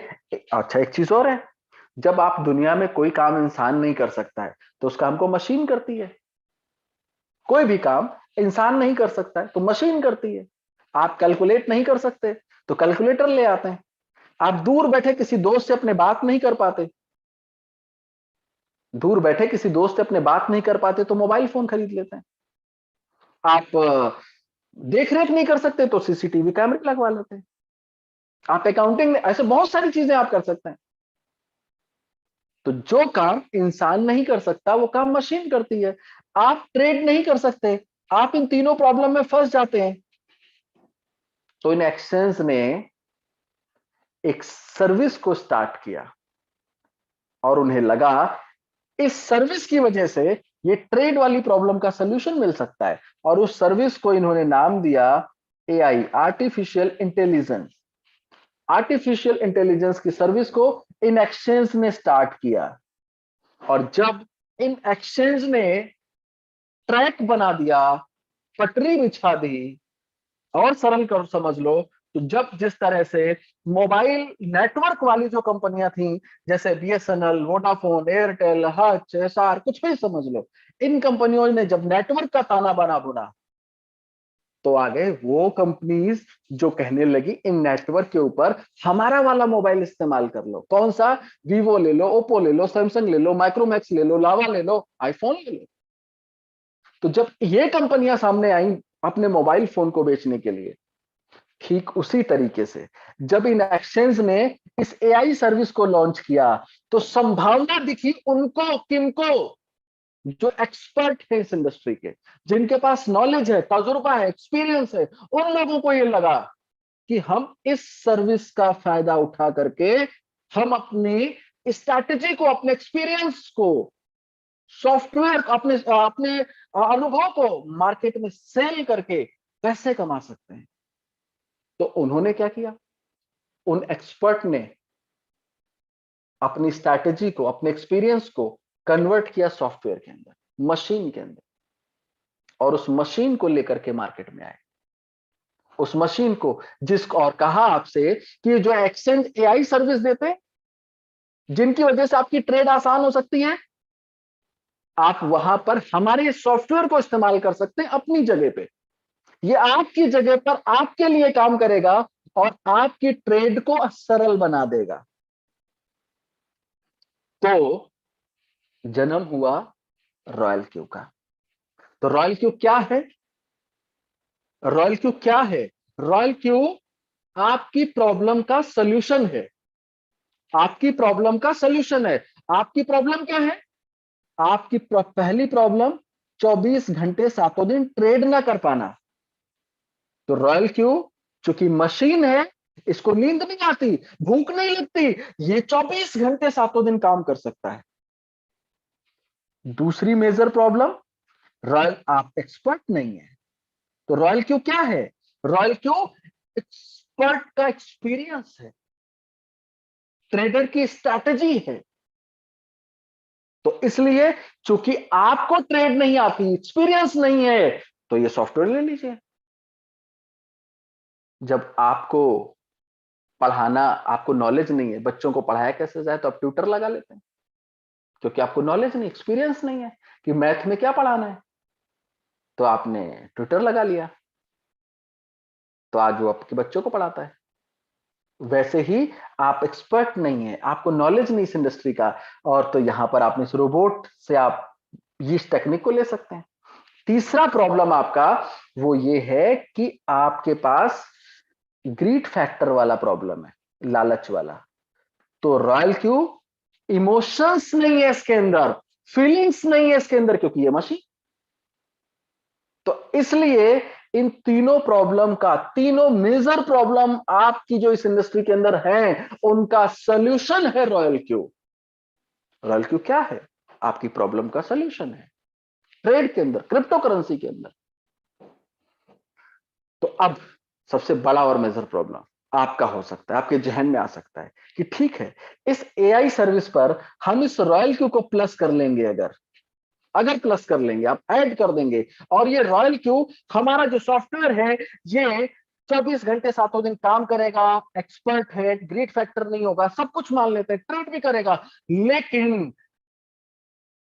अच्छा एक चीज और है, जब आप दुनिया में कोई काम इंसान नहीं कर सकता है तो उस काम को मशीन करती है। कोई भी काम इंसान नहीं कर सकता है तो मशीन करती है। आप कैलकुलेट नहीं कर सकते तो कैलकुलेटर ले आते हैं। आप दूर बैठे किसी दोस्त से अपने बात नहीं कर पाते, दूर बैठे किसी दोस्त से अपने बात नहीं कर पाते तो मोबाइल फोन खरीद लेते हैं। आप देख रेख नहीं कर सकते तो सीसीटीवी कैमरे लगवा लेते हैं। आप अकाउंटिंग में, ऐसे बहुत सारी चीजें आप कर सकते हैं। तो जो काम इंसान नहीं कर सकता वो काम मशीन करती है। आप ट्रेड नहीं कर सकते, आप इन तीनों प्रॉब्लम में फंस जाते हैं। तो इन एक्सचेंज ने एक सर्विस को स्टार्ट किया, और उन्हें लगा इस सर्विस की वजह से ये ट्रेड वाली प्रॉब्लम का सलूशन मिल सकता है, और उस सर्विस को इन्होंने नाम दिया AI, artificial intelligence. Artificial intelligence की सर्विस को इन एक्सचेंज ने स्टार्ट किया, और जब इन एक्सचेंज ने ट्रैक बना दिया, पटरी बिछा दी, और सरल कर समझ लो तो जब जिस तरह से मोबाइल नेटवर्क वाली जो कंपनियां थी, जैसे BSNL, Vodafone, Airtel, Hutch, SR, कुछ भी समझ लो, इन कंपनियों ने जब नेटवर्क का ताना बाना बुना, तो आगे वो कंपनीज जो कहने लगी इन नेटवर्क के ऊपर हमारा वाला मोबाइल इस्तेमाल कर लो। कौन सा? वीवो ले लो, ओप्पो ले लो, सैमसंग ले लो, माइक्रोमैक्स ले लो, लावा ले लो, आईफोन ले लो। तो जब ये कंपनियां सामने आई अपने मोबाइल फोन को बेचने के लिए, ठीक उसी तरीके से जब इन एक्सचेंज ने इस एआई सर्विस को लॉन्च किया, तो संभावना दिखी उनको, किनको? जो एक्सपर्ट है इस इंडस्ट्री के, जिनके पास नॉलेज है, तजुर्बा है, एक्सपीरियंस है, उन लोगों को ये लगा कि हम इस सर्विस का फायदा उठा करके हम अपनी स्ट्रैटेजी को, अपने एक्सपीरियंस को, सॉफ्टवेयर, अपने अपने अनुभव को मार्केट में सेल करके पैसे कमा सकते हैं। तो उन्होंने क्या किया? उन एक्सपर्ट ने अपनी स्ट्रैटेजी को, अपने एक्सपीरियंस को कन्वर्ट किया सॉफ्टवेयर के अंदर, मशीन के अंदर, और उस मशीन को लेकर के मार्केट में आए। उस मशीन को जिसको, और कहा आपसे कि जो एक्सचेंज एआई सर्विस देते, जिनकी वजह से आपकी ट्रेड आसान हो सकती है, आप वहां पर हमारे सॉफ्टवेयर को इस्तेमाल कर सकते हैं अपनी जगह पे। ये आपकी जगह पर आपके लिए काम करेगा और आपकी ट्रेड को सरल बना देगा। तो जन्म हुआ रॉयल क्यू का। तो रॉयल क्यू क्या है? रॉयल क्यू क्या है? रॉयल क्यू आपकी प्रॉब्लम का सॉल्यूशन है। आपकी प्रॉब्लम का सॉल्यूशन है। आपकी प्रॉब्लम क्या है? आपकी पहली प्रॉब्लम 24 घंटे सातों दिन ट्रेड ना कर पाना। तो रॉयल क्यू चूंकि मशीन है, इसको नींद नहीं आती, भूख नहीं लगती, ये 24 घंटे सातों दिन काम कर सकता है। दूसरी मेजर प्रॉब्लम, रॉयल आप एक्सपर्ट नहीं है। तो रॉयल क्यू क्या है? रॉयल क्यू एक्सपर्ट का एक्सपीरियंस है, ट्रेडर की स्ट्रैटेजी है। तो इसलिए चूंकि आपको ट्रेड नहीं आती, एक्सपीरियंस नहीं है, तो ये सॉफ्टवेयर ले लीजिए। जब आपको पढ़ाना, आपको नॉलेज नहीं है, बच्चों को पढ़ाया कैसे जाए, तो आप ट्यूटर लगा लेते हैं, क्योंकि आपको नॉलेज नहीं, एक्सपीरियंस नहीं है कि मैथ में क्या पढ़ाना है, तो आपने ट्यूटर लगा लिया, तो आज वो आपके बच्चों को पढ़ाता है। वैसे ही आप एक्सपर्ट नहीं है, आपको नॉलेज नहीं इस इंडस्ट्री का, और तो यहां पर आपने इस रोबोट से आप इस टेक्निक को ले सकते हैं। तीसरा प्रॉब्लम आपका वो ये है कि आपके पास ग्रीड फैक्टर वाला प्रॉब्लम है, लालच वाला। तो रॉयल क्यू इमोशंस नहीं है इसके अंदर, फीलिंग्स नहीं है इसके अंदर, क्योंकि ये मशीन। तो इसलिए इन तीनों प्रॉब्लम का, तीनों मेजर प्रॉब्लम आपकी जो इस इंडस्ट्री के अंदर है, उनका सॉल्यूशन है रॉयल क्यू। रॉयल क्यू क्या है? आपकी प्रॉब्लम का सॉल्यूशन है ट्रेड के अंदर, क्रिप्टो करेंसी के अंदर। तो अब सबसे बड़ा और मेजर प्रॉब्लम आपका हो सकता है, आपके जहन में आ सकता है कि ठीक है, इस एआई सर्विस पर हम इस रॉयल क्यू को प्लस कर लेंगे, अगर प्लस कर लेंगे, आप ऐड कर देंगे, और ये रॉयल क्यू हमारा जो सॉफ्टवेयर है, ये 24 घंटे सातों दिन काम करेगा, एक्सपर्ट है, ग्रीड फैक्टर नहीं होगा, सब कुछ मान लेते हैं, ट्रेड भी करेगा, लेकिन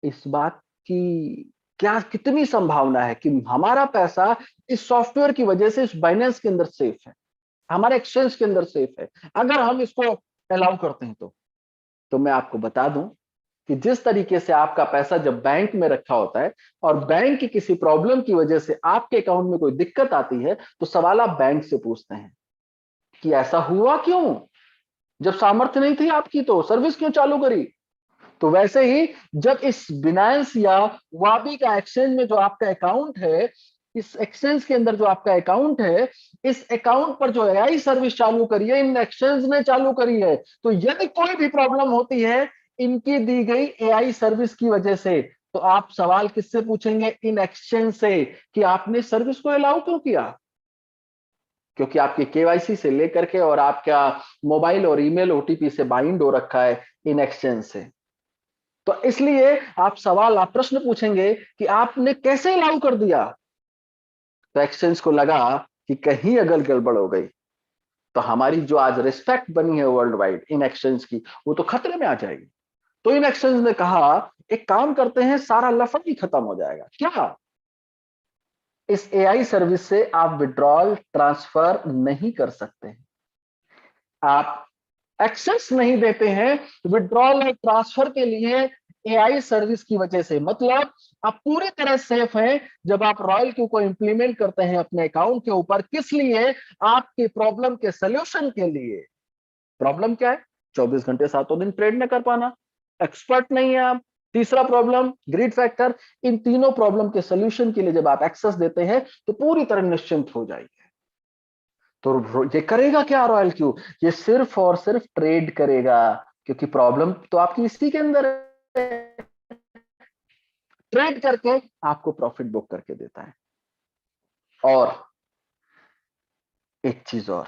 इस बात की क्या, कितनी संभावना है कि हमारा पैसा इस सॉफ्टवेयर की वजह से इस बाइनेंस के अंदर सेफ है, हमारे एक्सचेंज के अंदर सेफ है, अगर हम इसको अलाउ करते हैं तो मैं आपको बता दूं कि जिस तरीके से आपका पैसा जब बैंक में रखा होता है और बैंक की किसी प्रॉब्लम की वजह से आपके अकाउंट में कोई दिक्कत आती है, तो सवाल आप बैंक से पूछते हैं कि ऐसा हुआ क्यों, जब सामर्थ्य नहीं थी आपकी तो सर्विस क्यों चालू करी। तो वैसे ही जब इस बिनांस या वाबी का एक्सचेंज में जो आपका अकाउंट है, इस एक्सचेंज के अंदर जो आपका अकाउंट है, इस अकाउंट पर जो एआई सर्विस चालू करी है, इन एक्सचेंज ने चालू करी है, तो यदि कोई भी प्रॉब्लम होती है इनकी दी गई एआई सर्विस की वजह से, तो आप सवाल किससे पूछेंगे? इन एक्सचेंज से, कि आपने सर्विस को अलाउ क्यों किया, क्योंकि आपके केवाईसी से लेकर के और आपका मोबाइल और ईमेल ओटीपी से बाइंड हो रखा है इन एक्सचेंज से। तो इसलिए आप सवाल, आप प्रश्न पूछेंगे कि आपने कैसे अलाउ कर दिया। तो एक्सचेंज को लगा कि कहीं अगल गड़बड़ हो गई, तो हमारी जो आज रिस्पेक्ट बनी है वर्ल्ड वाइड इन एक्सचेंज की, वो तो खतरे में आ जाएगी। तो इन एक्सचेंज ने कहा एक काम करते हैं, सारा लफड़ ही खत्म हो जाएगा। क्या? इस एआई सर्विस से आप विड्रॉल ट्रांसफर नहीं कर सकते हैं, आप एक्सेस नहीं देते हैं विड्रॉल और ट्रांसफर के लिए एआई सर्विस की वजह से। मतलब आप पूरी तरह सेफ हैं जब आप रॉयल क्यू को इंप्लीमेंट करते हैं अपने अकाउंट के ऊपर। किस लिए? आपकी प्रॉब्लम के सोल्यूशन के लिए। प्रॉब्लम क्या है? 24 घंटे सातों दिन ट्रेड न कर पाना, एक्सपर्ट नहीं है आप। तीसरा प्रॉब्लम ग्रीड फैक्टर। इन तीनों प्रॉब्लम के सोल्यूशन के लिए जब आप एक्सेस देते हैं तो पूरी तरह निश्चिंत हो जाएंगे। तो ये करेगा क्या रॉयल क्यू? ये सिर्फ और सिर्फ ट्रेड करेगा, क्योंकि प्रॉब्लम तो आपकी इसी के अंदर है। ट्रेड करके आपको प्रॉफिट बुक करके देता है। और एक चीज और,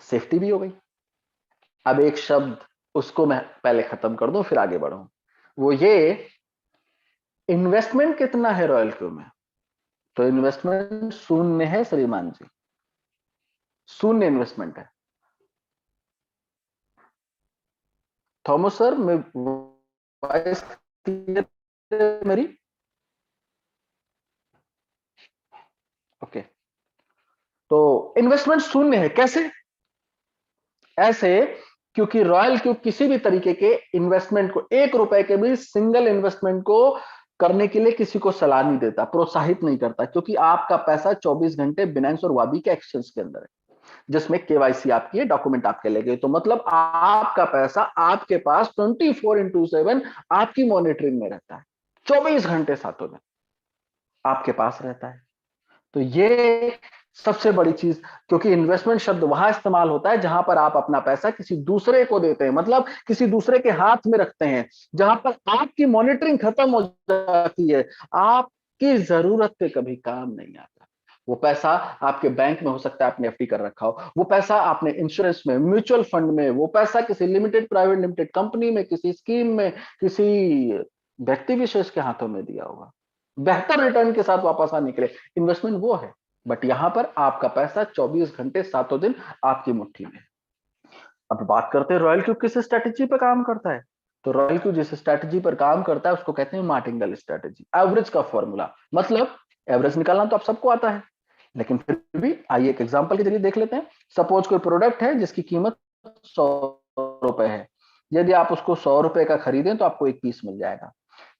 सेफ्टी भी हो गई। अब एक शब्द उसको मैं पहले खत्म कर दूं फिर आगे बढ़ूं, वो ये, इन्वेस्टमेंट कितना है रॉयल क्यू में? तो इन्वेस्टमेंट शून्य है श्रीमान जी, शून्य इन्वेस्टमेंट है। थॉमस सर, मैं वॉइस क्लियर है मेरी? ओके। तो इन्वेस्टमेंट शून्य है। कैसे? ऐसे क्योंकि रॉयल क्यू किसी भी तरीके के इन्वेस्टमेंट को, 1 रुपए के भी सिंगल इन्वेस्टमेंट को करने के लिए किसी को सलाह नहीं देता, प्रोत्साहित नहीं करता, क्योंकि आपका पैसा 24 घंटे बिनेंस और वाबी के एक्सचेंज के अंदर है, जिसमें केवाईसी आपकी है, डॉक्यूमेंट आपके लगे। तो मतलब आपका पैसा आपके पास 24x7 आपकी मॉनिटरिंग में रहता है, 24 घंटे सातों दिन आपके पास रहता है। तो ये सबसे बड़ी चीज, क्योंकि इन्वेस्टमेंट शब्द वहां इस्तेमाल होता है जहां पर आप अपना पैसा किसी दूसरे को देते हैं, मतलब किसी दूसरे के हाथ में रखते हैं, जहां पर आपकी मॉनिटरिंग खत्म हो जाती है, आपकी जरूरत पे कभी काम नहीं आता। वो पैसा आपके बैंक में हो सकता है, आपने एफडी कर रखा हो, वो पैसा आपने इंश्योरेंस में, म्यूचुअल फंड में, वो पैसा किसी लिमिटेड प्राइवेट लिमिटेड कंपनी में, किसी स्कीम में, किसी व्यक्ति विशेष के हाथों में दिया होगा, बेहतर रिटर्न के साथ वापस आने के लिए। इन्वेस्टमेंट वो है। बट यहां पर आपका पैसा 24 घंटे सातों दिन आपकी मुट्ठी में। अब बात करते हैं रॉयल क्यू किस स्ट्रेटेजी पर काम करता है। तो रॉयल क्यू जिस स्ट्रेटेजी पर काम करता है उसको कहते हैं मार्टिंगल स्ट्रेटेजी, एवरेज का फॉर्मूला। मतलब एवरेज निकालना तो आप सबको आता है, लेकिन फिर भी आइए एक एग्जांपल के जरिए देख लेते हैं। सपोज कोई प्रोडक्ट है जिसकी कीमत 100 रुपए है, यदि आप उसको 100 रुपए का खरीदें तो आपको एक पीस मिल जाएगा।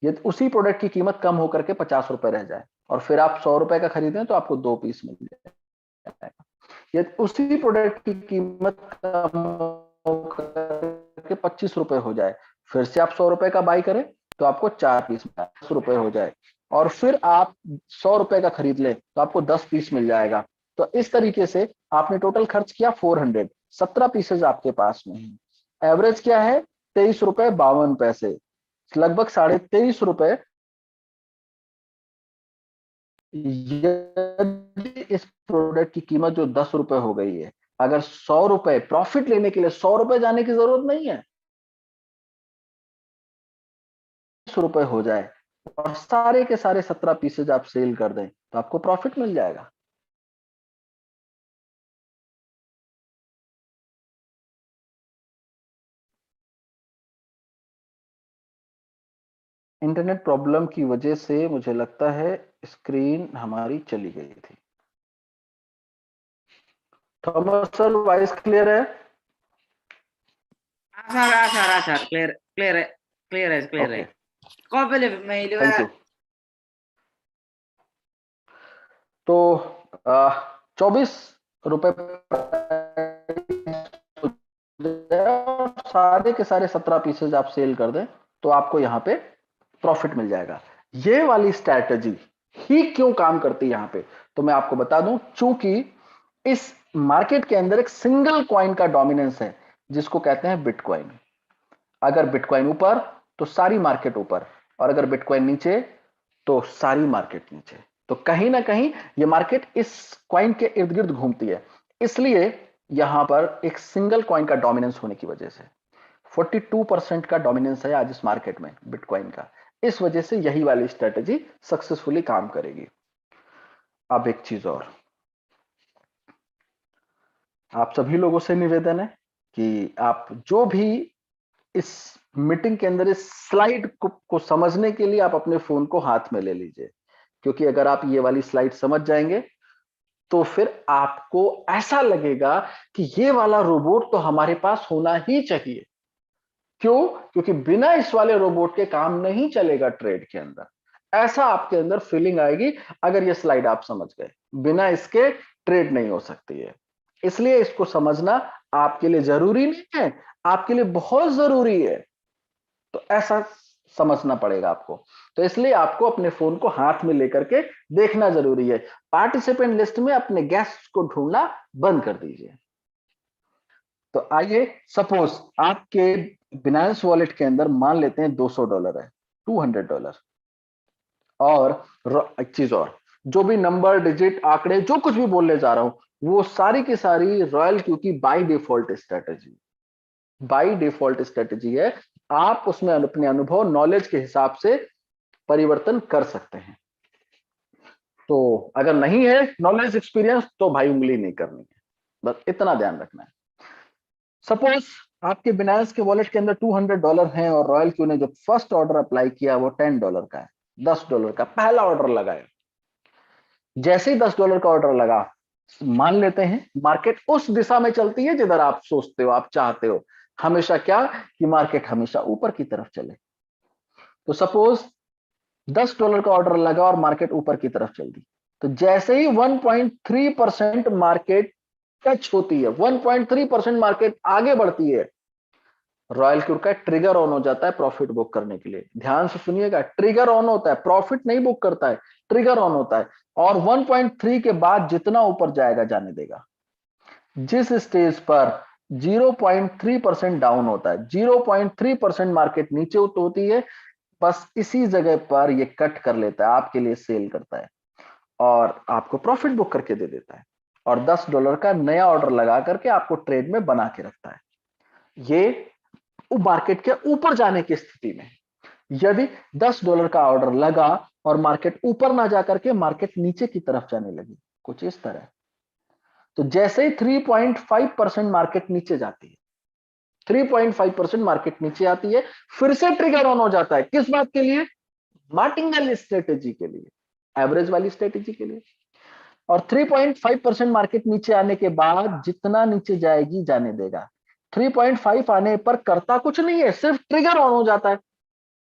यदि उसी प्रोडक्ट की कीमत कम होकर के 50 रुपए रह जाए और फिर आप 100 रुपए का खरीदें तो आपको 2 पीस मिल जाएगा। यदि उसी प्रोडक्ट की कीमत कम होकर के 25 रुपए हो जाए, फिर से आप 100 रुपए का बाई करें तो आपको 4 पीस 10 रुपए हो जाए, और फिर आप 100 रुपए का खरीद लें तो आपको 10 पीस मिल जाएगा। तो इस तरीके से आपने टोटल खर्च किया 400, 17 पीसेज आपके पास में है। एवरेज क्या है? 23 रुपए 52 पैसे, लगभग 23.5 रुपए। यदि इस प्रोडक्ट की कीमत जो 10 रुपए हो गई है, अगर 100 रुपए प्रॉफिट लेने के लिए 100 रुपए जाने की जरूरत नहीं है, 100 रुपए हो जाए और सारे के सारे 17 पीसेज आप सेल कर दें तो आपको प्रॉफिट मिल जाएगा। इंटरनेट प्रॉब्लम की वजह से मुझे लगता है स्क्रीन हमारी चली गई थी। थॉमस सर, वॉइस क्लियर है? सर क्लियर क्लियर है, क्लियर है, क्लियर है। कौन पहले मैं थैंक यू। तो 24 रुपए सारे के सारे 17 पीसेज आप सेल कर दें तो आपको यहां पे प्रॉफिट मिल जाएगा। ये वाली स्ट्रैटेजी ही क्यों काम करती है यहां पे, तो मैं आपको बता दूं, चूंकि इस मार्केट के अंदर एक सिंगल कॉइन का डोमिनेंस है जिसको कहते हैं बिटकॉइन। अगर बिटकॉइन ऊपर तो सारी मार्केट ऊपर, और अगर बिटकॉइन नीचे तो सारी मार्केट नीचे। तो कहीं ना कहीं ये मार्केट इस कॉइन के इर्द गिर्द घूमती है। इसलिए यहां पर एक सिंगल कॉइन का डोमिनेंस होने की वजह से 42% का डोमिनेंस है आज इस मार्केट में बिटकॉइन का। इस वजह से यही वाली स्ट्रेटेजी सक्सेसफुली काम करेगी। अब एक चीज और, आप सभी लोगों से निवेदन है कि आप जो भी इस मीटिंग के अंदर इस स्लाइड को समझने के लिए आप अपने फोन को हाथ में ले लीजिए, क्योंकि अगर आप ये वाली स्लाइड समझ जाएंगे तो फिर आपको ऐसा लगेगा कि ये वाला रोबोट तो हमारे पास होना ही चाहिए। क्यों? क्योंकि बिना इस वाले रोबोट के काम नहीं चलेगा ट्रेड के अंदर। ऐसा आपके अंदर फीलिंग आएगी अगर ये स्लाइड आप समझ गए। बिना इसके ट्रेड नहीं हो सकती है, इसलिए इसको समझना आपके लिए जरूरी नहीं है, आपके लिए बहुत जरूरी है। तो ऐसा समझना पड़ेगा आपको। तो इसलिए आपको अपने फोन को हाथ में लेकर के देखना जरूरी है। पार्टिसिपेंट लिस्ट में अपने गेस्ट को ढूंढना बंद कर दीजिए। तो आइए, सपोज आपके बिनांस वॉलेट के अंदर मान लेते हैं $200 है, $200। और एक चीज और, जो भी नंबर, डिजिट, आंकड़े, जो कुछ भी बोलने जा रहा हूं वो सारी की सारी रॉयल क्यू की by default strategy, by default strategy है। आप उसमें अपने अनुभव, नॉलेज के हिसाब से परिवर्तन कर सकते हैं। तो अगर नहीं है नॉलेज, एक्सपीरियंस, तो भाई उंगली नहीं करनी है, बस इतना ध्यान रखना है। सपोज आपके बिनांस के वॉलेट के अंदर $200 हैं और रॉयल क्यू ने जो फर्स्ट ऑर्डर अप्लाई किया वो $10 का है, $10 का पहला ऑर्डर लगाया। जैसे ही $10 का ऑर्डर लगा, मान लेते हैं मार्केट उस दिशा में चलती है जिधर आप सोचते हो, आप चाहते हो हमेशा क्या, कि मार्केट हमेशा ऊपर की तरफ चले। तो सपोज $10 का ऑर्डर लगा और मार्केट ऊपर की तरफ चल दी। तो जैसे ही 1.3% मार्केट टच होती है, 1.3% मार्केट आगे बढ़ती है, रॉयल क्यू का ट्रिगर ऑन हो जाता है प्रॉफिट बुक करने के लिए। ध्यान से सुनिएगा, ट्रिगर ऑन होता है, प्रॉफिट नहीं बुक करता है, ट्रिगर ऑन होता है। और 1.3 के बाद जितना ऊपर जाएगा जाने देगा। जिस स्टेज पर 0.3% डाउन होता है, 0.3% मार्केट नीचे होती है, बस इसी जगह पर ये कट कर लेता है, आपके लिए सेल करता है और आपको प्रॉफिट बुक करके दे देता है और $10 का नया ऑर्डर लगा करके आपको ट्रेड में बना के रखता है। ये मार्केट के ऊपर जाने की स्थिति में, यदि $10 का ऑर्डर लगा और मार्केट ऊपर ना जाकर के मार्केट नीचे की तरफ जाने लगी, कुछ इस तरह, तो जैसे ही 3.5% मार्केट नीचे जाती है, 3.5% मार्केट नीचे आती है, फिर से ट्रिगर ऑन हो जाता है। किस बात के लिए? मार्टिंगल स्ट्रेटेजी के लिए, एवरेज वाली स्ट्रेटेजी के लिए। और 3.5% मार्केट नीचे आने के बाद जितना नीचे जाएगी जाने देगा। 3.5 आने पर करता कुछ नहीं है, सिर्फ ट्रिगर ऑन हो जाता है।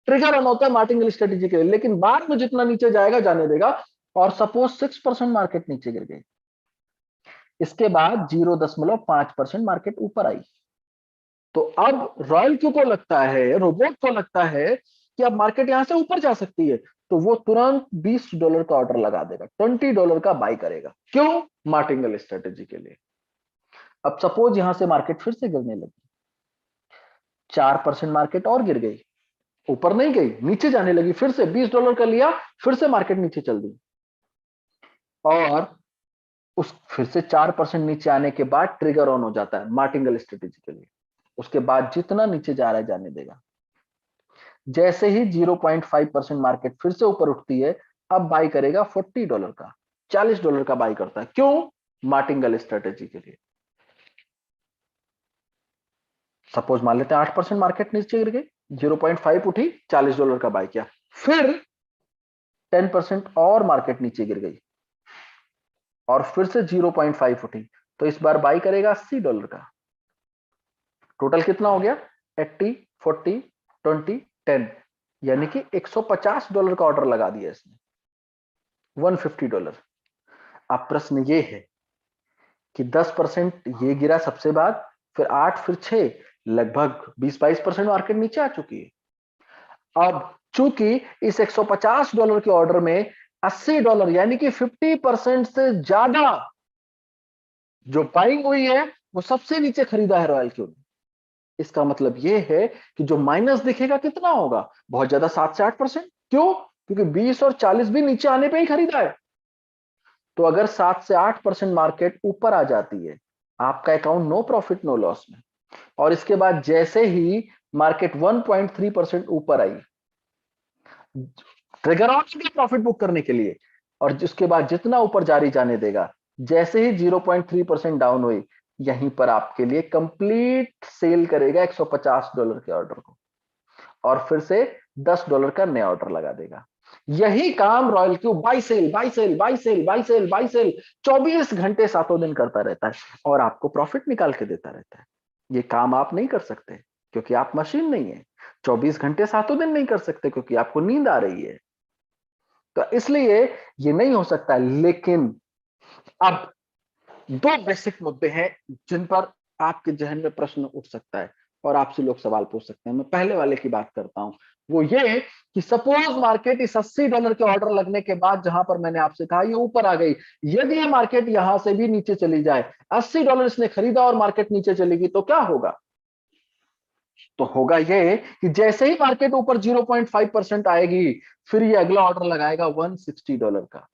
ट्रिगर ऑन होता है मार्टिंगल स्ट्रेटेजी के लिए, लेकिन बाद में जितना नीचे जाएगा जाने देगा। और सपोज 6% मार्केट नीचे गिर गई, इसके बाद 0.5% मार्केट ऊपर आई। तो अब रॉयल क्यू को लगता है, रोबोट को लगता है कि अब मार्केट यहां से ऊपर जा सकती है, तो वो तुरंत $20 का ऑर्डर लगा देगा, $20 का बाय करेगा। क्यों? मार्टिंगल स्ट्रेटेजी के लिए। अब सपोज यहां से मार्केट फिर से गिरने लगी, 4% मार्केट और गिर गई, ऊपर नहीं गई, नीचे जाने लगी। फिर से $20 का लिया, फिर से मार्केट नीचे चल दी और उस फिर से 4% नीचे आने के बाद ट्रिगर ऑन हो जाता है मार्टिंगल स्ट्रेटेजी के लिए। उसके बाद जितना नीचे जा रहा है जाने देगा। जैसे ही 0.5% मार्केट फिर से ऊपर उठती है, अब बाई करेगा $40 का, $40 का बाई करता है। क्यों? मार्टिंगल स्ट्रेटेजी के लिए। सपोज मान लेते हैं 8% मार्केट नीचे गिर गई, 0.5 उठी, $40 का बाई किया, फिर 10% और मार्केट नीचे गिर गई और फिर से 0.5 उठी, तो इस बार बाई करेगा $80 का। टोटल कितना हो गया? 80, 40, 20, 10, यानी कि $150 का ऑर्डर लगा दिया इसने, $150। अब प्रश्न ये है कि 10% ये गिरा सबसे बाद, फिर 8, फिर 6, लगभग 20-22% मार्केट नीचे आ चुकी है। अब चूंकि इस $150 के ऑर्डर में $80 यानी कि 50% से ज्यादा जो बाइंग हुई है वो सबसे नीचे खरीदा है रॉयल क्यू ने। इसका मतलब यह है कि जो माइनस दिखेगा कितना होगा? बहुत ज्यादा, 7 से 8%। क्यों? क्योंकि 20 और 40 भी नीचे आने पे ही खरीदा है। तो अगर 7 से 8% मार्केट ऊपर आ जाती है, आपका account no profit no loss में। और इसके बाद जैसे ही मार्केट 1.3% ऊपर आई, ट्रिगर ऑन हो गया प्रॉफिट बुक करने के लिए, और जिसके बाद जितना ऊपर जारी जाने देगा। जैसे ही 0.3% डाउन हुई, यहीं पर आपके लिए कंप्लीट सेल करेगा $150 के ऑर्डर को, और फिर से $10 का नया ऑर्डर लगा देगा। यही काम Royal Q buy sell buy sell buy sell buy sell buy sell 24 घंटे 7 दिन करता रहता है, और आपको प्रॉफिट निकाल के देता रहता है। ये काम आप नहीं कर सकते क्योंकि आप मशीन नहीं है। 24 घंटे 7 दिन नहीं कर सकते क्योंकि आपको नींद आ रही है। तो इसलिए ये नहीं हो सकता। लेकिन अब 2 बेसिक मुद्दे हैं जिन पर आपके जहन में प्रश्न उठ सकता है और आपसे लोग सवाल पूछ सकते हैं। मैं पहले वाले की बात करता हूं, वो ये कि सपोज मार्केट इस $80 के ऑर्डर लगने के बाद, जहां पर मैंने आपसे कहा ये ऊपर आ गई, यदि ये मार्केट यहां से भी नीचे चली जाए, $80 इसने खरीदा और मार्केट नीचे चलेगी, तो क्या होगा? तो होगा ये कि जैसे ही मार्केट ऊपर 0.5% आएगी, फिर ये अगला ऑर्डर लगाएगा $160 का।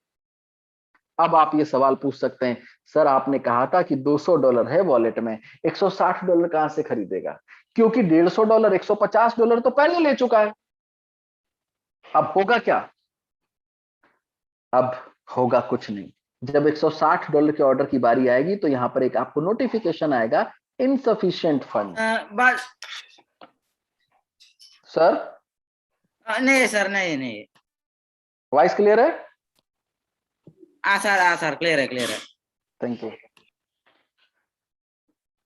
अब आप ये सवाल पूछ सकते हैं, सर आपने कहा था कि $200 है वॉलेट में, $160 कहां से खरीदेगा? क्योंकि $150, $150 तो पहले ले चुका है। अब होगा क्या? अब होगा कुछ नहीं। जब $160 के ऑर्डर की बारी आएगी तो यहां पर एक आपको नोटिफिकेशन आएगा, इनसफिशिएंट फंड। बस सर नहीं सर, नहीं वॉइस क्लियर है? सर क्लियर है। Thank you.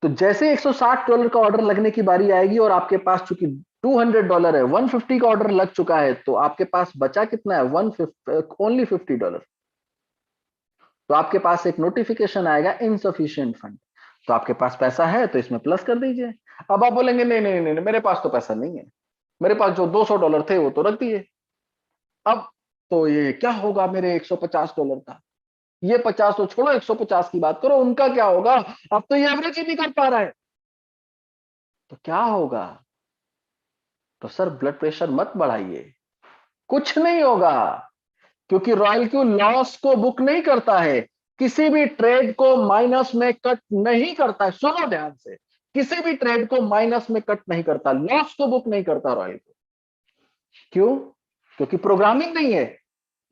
तो जैसे $160 का ऑर्डर लगने की बारी आएगी और आपके पास चूंकि $200 है, 150 का ऑर्डर लग चुका है, तो आपके पास बचा कितना है? ओनली $50। तो आपके पास एक नोटिफिकेशन आएगा, इनसफिशिएंट फंड। तो आपके पास पैसा है तो इसमें प्लस कर दीजिए। अब आप बोलेंगे नहीं नहीं नहीं, मेरे पास तो पैसा नहीं है, मेरे पास जो $200 थे वो तो रख दिए। अब तो ये क्या होगा मेरे $150 का? ये 50 तो छोड़ो, 150 की बात करो, उनका क्या होगा? अब तो ये एवरेज ही नहीं कर पा रहा है, तो क्या होगा? तो सर ब्लड प्रेशर मत बढ़ाइए, कुछ नहीं होगा, क्योंकि रॉयल क्यू लॉस को बुक नहीं करता है, किसी भी ट्रेड को माइनस में कट नहीं करता है। सुनो ध्यान से, किसी भी ट्रेड को माइनस में कट नहीं करता, लॉस को बुक नहीं करता रॉयल क्यू। क्यों? क्योंकि प्रोग्रामिंग नहीं है,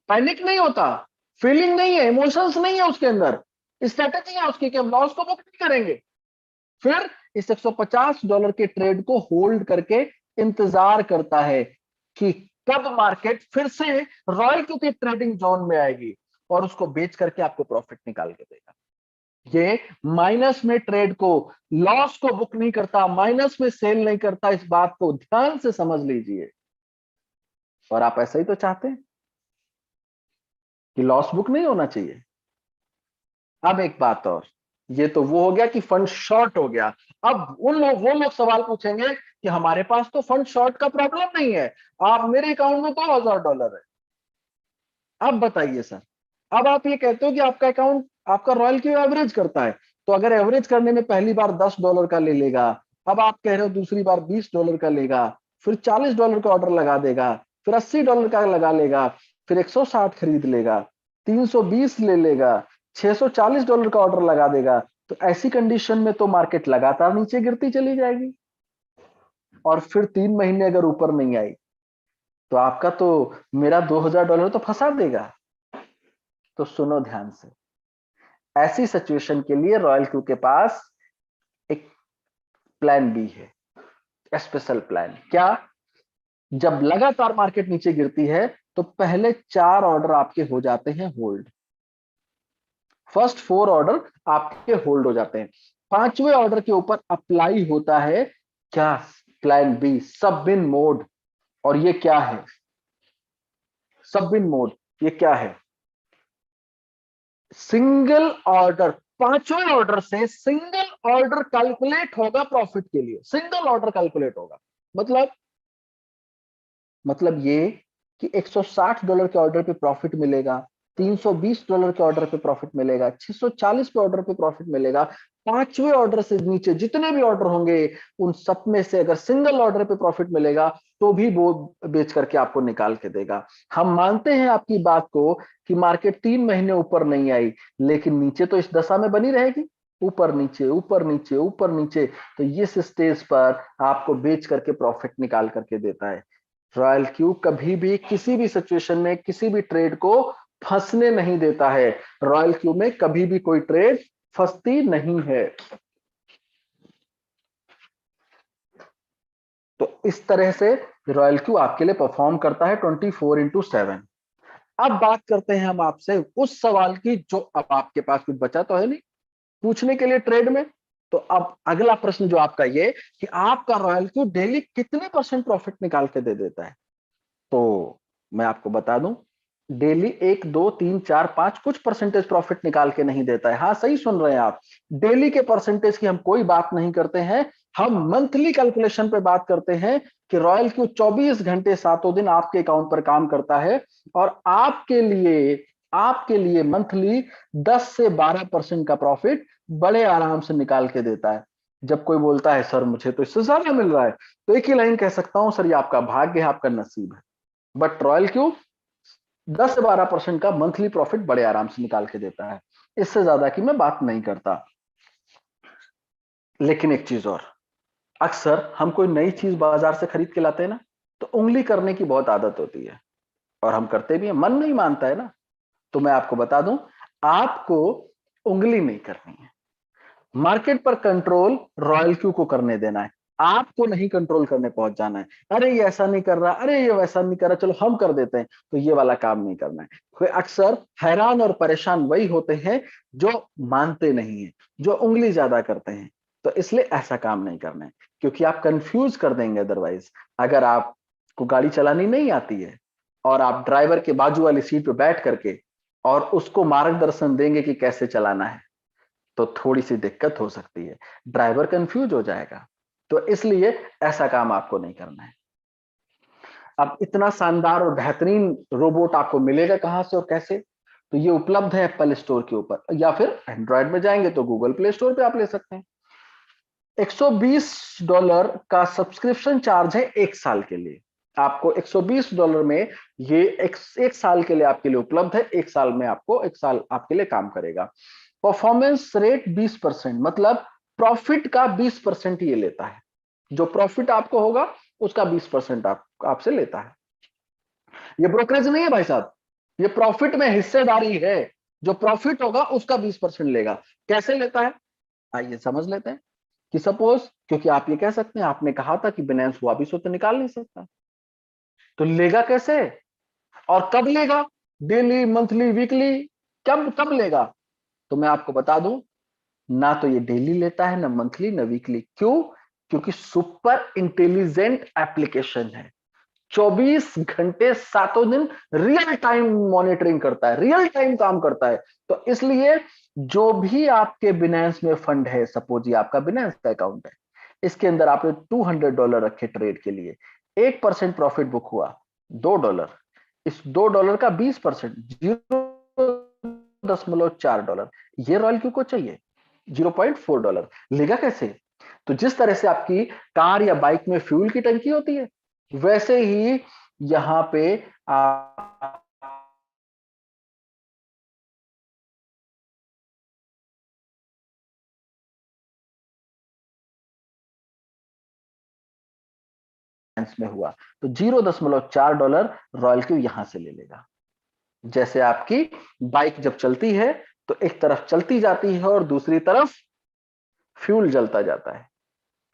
पैनिक नहीं होता, फीलिंग नहीं है, इमोशंस नहीं है उसके अंदर, स्ट्रेटेजी है उसकी कि हम लॉस को बुक नहीं करेंगे। फिर इस $150 के ट्रेड को होल्ड करके इंतजार करता है कि कब मार्केट फिर से रॉयल क्यू के ट्रेडिंग जोन में आएगी और उसको बेच करके आपको प्रॉफिट निकाल के देगा। ये माइनस में ट्रेड को, लॉस को बुक नहीं करता, माइनस में सेल नहीं करता, इस बात को ध्यान से समझ लीजिए। और आप ऐसा ही तो चाहते हैं कि लॉस बुक नहीं होना चाहिए। अब एक बात और, ये तो वो हो गया कि फंड शॉर्ट हो गया। अब वो लोग सवाल पूछेंगे कि हमारे पास तो फंड शॉर्ट का प्रॉब्लम नहीं है, आप मेरे अकाउंट में $2000 है। अब बताइए सर, अब आप ये कहते हो कि आपका अकाउंट, आपका रॉयल क्यू एवरेज करता है, तो अगर एवरेज करने में पहली बार $10 का ले लेगा, अब आप कह रहे हो दूसरी बार $20 का लेगा, फिर $40 का ऑर्डर लगा देगा, फिर $80 का लगा लेगा, फिर 160 खरीद लेगा, 320 ले लेगा, $640 का ऑर्डर लगा देगा, तो ऐसी कंडीशन में तो मार्केट लगातार नीचे गिरती चली जाएगी। और फिर 3 महीने अगर ऊपर नहीं आई तो आपका तो, मेरा $2000 तो फंसा देगा। तो सुनो ध्यान से, ऐसी सिचुएशन के लिए रॉयल क्यू के पास एक प्लान बी है, स्पेशल प्लान। क्या? जब लगातार मार्केट नीचे गिरती है तो पहले 4 ऑर्डर आपके हो जाते हैं होल्ड, फर्स्ट 4 ऑर्डर आपके होल्ड हो जाते हैं, 5वें ऑर्डर के ऊपर अप्लाई होता है क्या? प्लान बी, सब विन मोड। और ये क्या है सब विन मोड? ये क्या है? सिंगल ऑर्डर, 5वें ऑर्डर से सिंगल ऑर्डर कैलकुलेट होगा प्रॉफिट के लिए, सिंगल ऑर्डर कैलकुलेट होगा। मतलब ये कि $160 के ऑर्डर पे प्रॉफिट मिलेगा, $320 के ऑर्डर पे प्रॉफिट मिलेगा, 640 पे ऑर्डर पे प्रॉफिट मिलेगा। 5वें ऑर्डर से नीचे जितने भी ऑर्डर होंगे उन सब में से अगर सिंगल ऑर्डर पे प्रॉफिट मिलेगा तो भी वो बेच करके आपको निकाल के देगा। हम मानते हैं आपकी बात को कि मार्केट 3 महीने ऊपर नहीं आई, लेकिन नीचे तो इस दशा में बनी रहेगी, ऊपर नीचे ऊपर नीचे ऊपर नीचे। तो इस स्टेज पर आपको बेच करके प्रॉफिट निकाल करके देता है। रॉयल क्यू कभी भी किसी भी सिचुएशन में किसी भी ट्रेड को फंसने नहीं देता है। रॉयल क्यू में कभी भी कोई ट्रेड फंसती नहीं है। इस तरह से रॉयल क्यू आपके लिए परफॉर्म करता है 24/7। अब बात करते हैं हम आपसे उस सवाल की जो अब आपके पास कुछ बचा तो है नहीं पूछने के लिए ट्रेड में। तो अब अगला प्रश्न जो आपका ये कि आपका रॉयल क्यू डेली कितने % प्रॉफिट निकाल के दे देता है। तो मैं आपको बता दूं, डेली 1, 2, 3, 4, 5 कुछ परसेंटेज प्रॉफिट निकाल के नहीं देता है। हाँ, सही सुन रहे हैं आप, डेली के परसेंटेज की हम कोई बात नहीं करते हैं, हम मंथली कैलकुलेशन पे बात करते हैं कि रॉयल क्यू 24 घंटे 7 दिन आपके अकाउंट पर काम करता है और आपके लिए मंथली 10 से 12% का प्रॉफिट बड़े आराम से निकाल के देता है। जब कोई बोलता है सर मुझे तो इससे ज्यादा मिल रहा है, तो एक ही लाइन कह सकता हूं, सर ये आपका भाग्य है, आपका नसीब है। बट रॉयल क्यू 10 से 12% का मंथली प्रॉफिट बड़े आराम से निकाल के देता है, इससे ज्यादा की मैं बात नहीं करता। लेकिन एक चीज और, अक्सर हम कोई नई चीज बाजार से खरीद के लाते हैं ना, तो उंगली करने की बहुत आदत होती है और हम करते भी हैं, मन नहीं मानता है ना। तो मैं आपको बता दूं, आपको उंगली नहीं करनी है, मार्केट पर कंट्रोल रॉयल क्यू को करने देना है, आपको नहीं कंट्रोल करने पहुंच जाना है। अरे ये ऐसा नहीं कर रहा, अरे ये वैसा नहीं कर रहा, चलो हम कर देते हैं, तो ये वाला काम नहीं करना है। कोई अक्सर हैरान और परेशान वही होते हैं जो मानते नहीं है, जो उंगली ज्यादा करते हैं। तो इसलिए ऐसा काम नहीं करना है, क्योंकि आप कंफ्यूज कर देंगे। अदरवाइज अगर आपको गाड़ी चलानी नहीं आती है और आप ड्राइवर के बाजू वाली सीट पे बैठ करके और उसको मार्गदर्शन देंगे कि कैसे चलाना है, तो थोड़ी सी दिक्कत हो सकती है, ड्राइवर कंफ्यूज हो जाएगा। तो इसलिए ऐसा काम आपको नहीं करना है। अब इतना शानदार और बेहतरीन रोबोट आपको मिलेगा कहां से और कैसे? तो ये उपलब्ध है एप्पल स्टोर के ऊपर, या फिर एंड्रॉयड में जाएंगे तो गूगल प्ले स्टोर पे आप ले सकते हैं। $120 का सब्सक्रिप्शन चार्ज है 1 साल के लिए। आपको $120 में ये एक साल के लिए आपके लिए उपलब्ध है। 1 साल में आपको 1 साल आपके लिए काम करेगा। परफॉर्मेंस रेट 20%, मतलब प्रॉफिट का 20% ये लेता है। जो प्रॉफिट आपको होगा उसका 20% आपसे लेता है। ये ब्रोकरेज नहीं है भाई साहब, ये प्रॉफिट में हिस्सेदारी है। जो प्रॉफिट होगा उसका 20% लेगा। कैसे लेता है आइए समझ लेते हैं। कि सपोज, क्योंकि आप ये कह सकते हैं, आपने कहा था कि बिनेंस वापिस हो तो निकाल नहीं सकता, तो लेगा कैसे और कब लेगा? डेली, मंथली, वीकली, कब कब लेगा? तो मैं आपको बता दूं, ना तो ये डेली लेता है, ना मंथली, ना वीकली। क्यों? क्योंकि सुपर इंटेलिजेंट एप्लीकेशन है। 24 घंटे 7 दिन रियल टाइम मॉनिटरिंग करता है, रियल टाइम काम करता है। तो इसलिए जो भी आपके बिनेंस में फंड है, सपोज ये आपका बिनेंस का अकाउंट है, इसके अंदर आपने $200 रखे ट्रेड के लिए, 1% प्रॉफिट बुक हुआ $2, इस $2 का 20% $0.4, ये रॉयल क्यू को चाहिए $0.4। लेगा कैसे? तो जिस तरह से आपकी कार या बाइक में फ्यूल की टंकी होती है, वैसे ही यहां पे आप में हुआ तो $0.4 रॉयल क्यू यहां से ले लेगा। जैसे आपकी बाइक जब चलती है तो एक तरफ चलती जाती है और दूसरी तरफ फ्यूल जलता जाता है,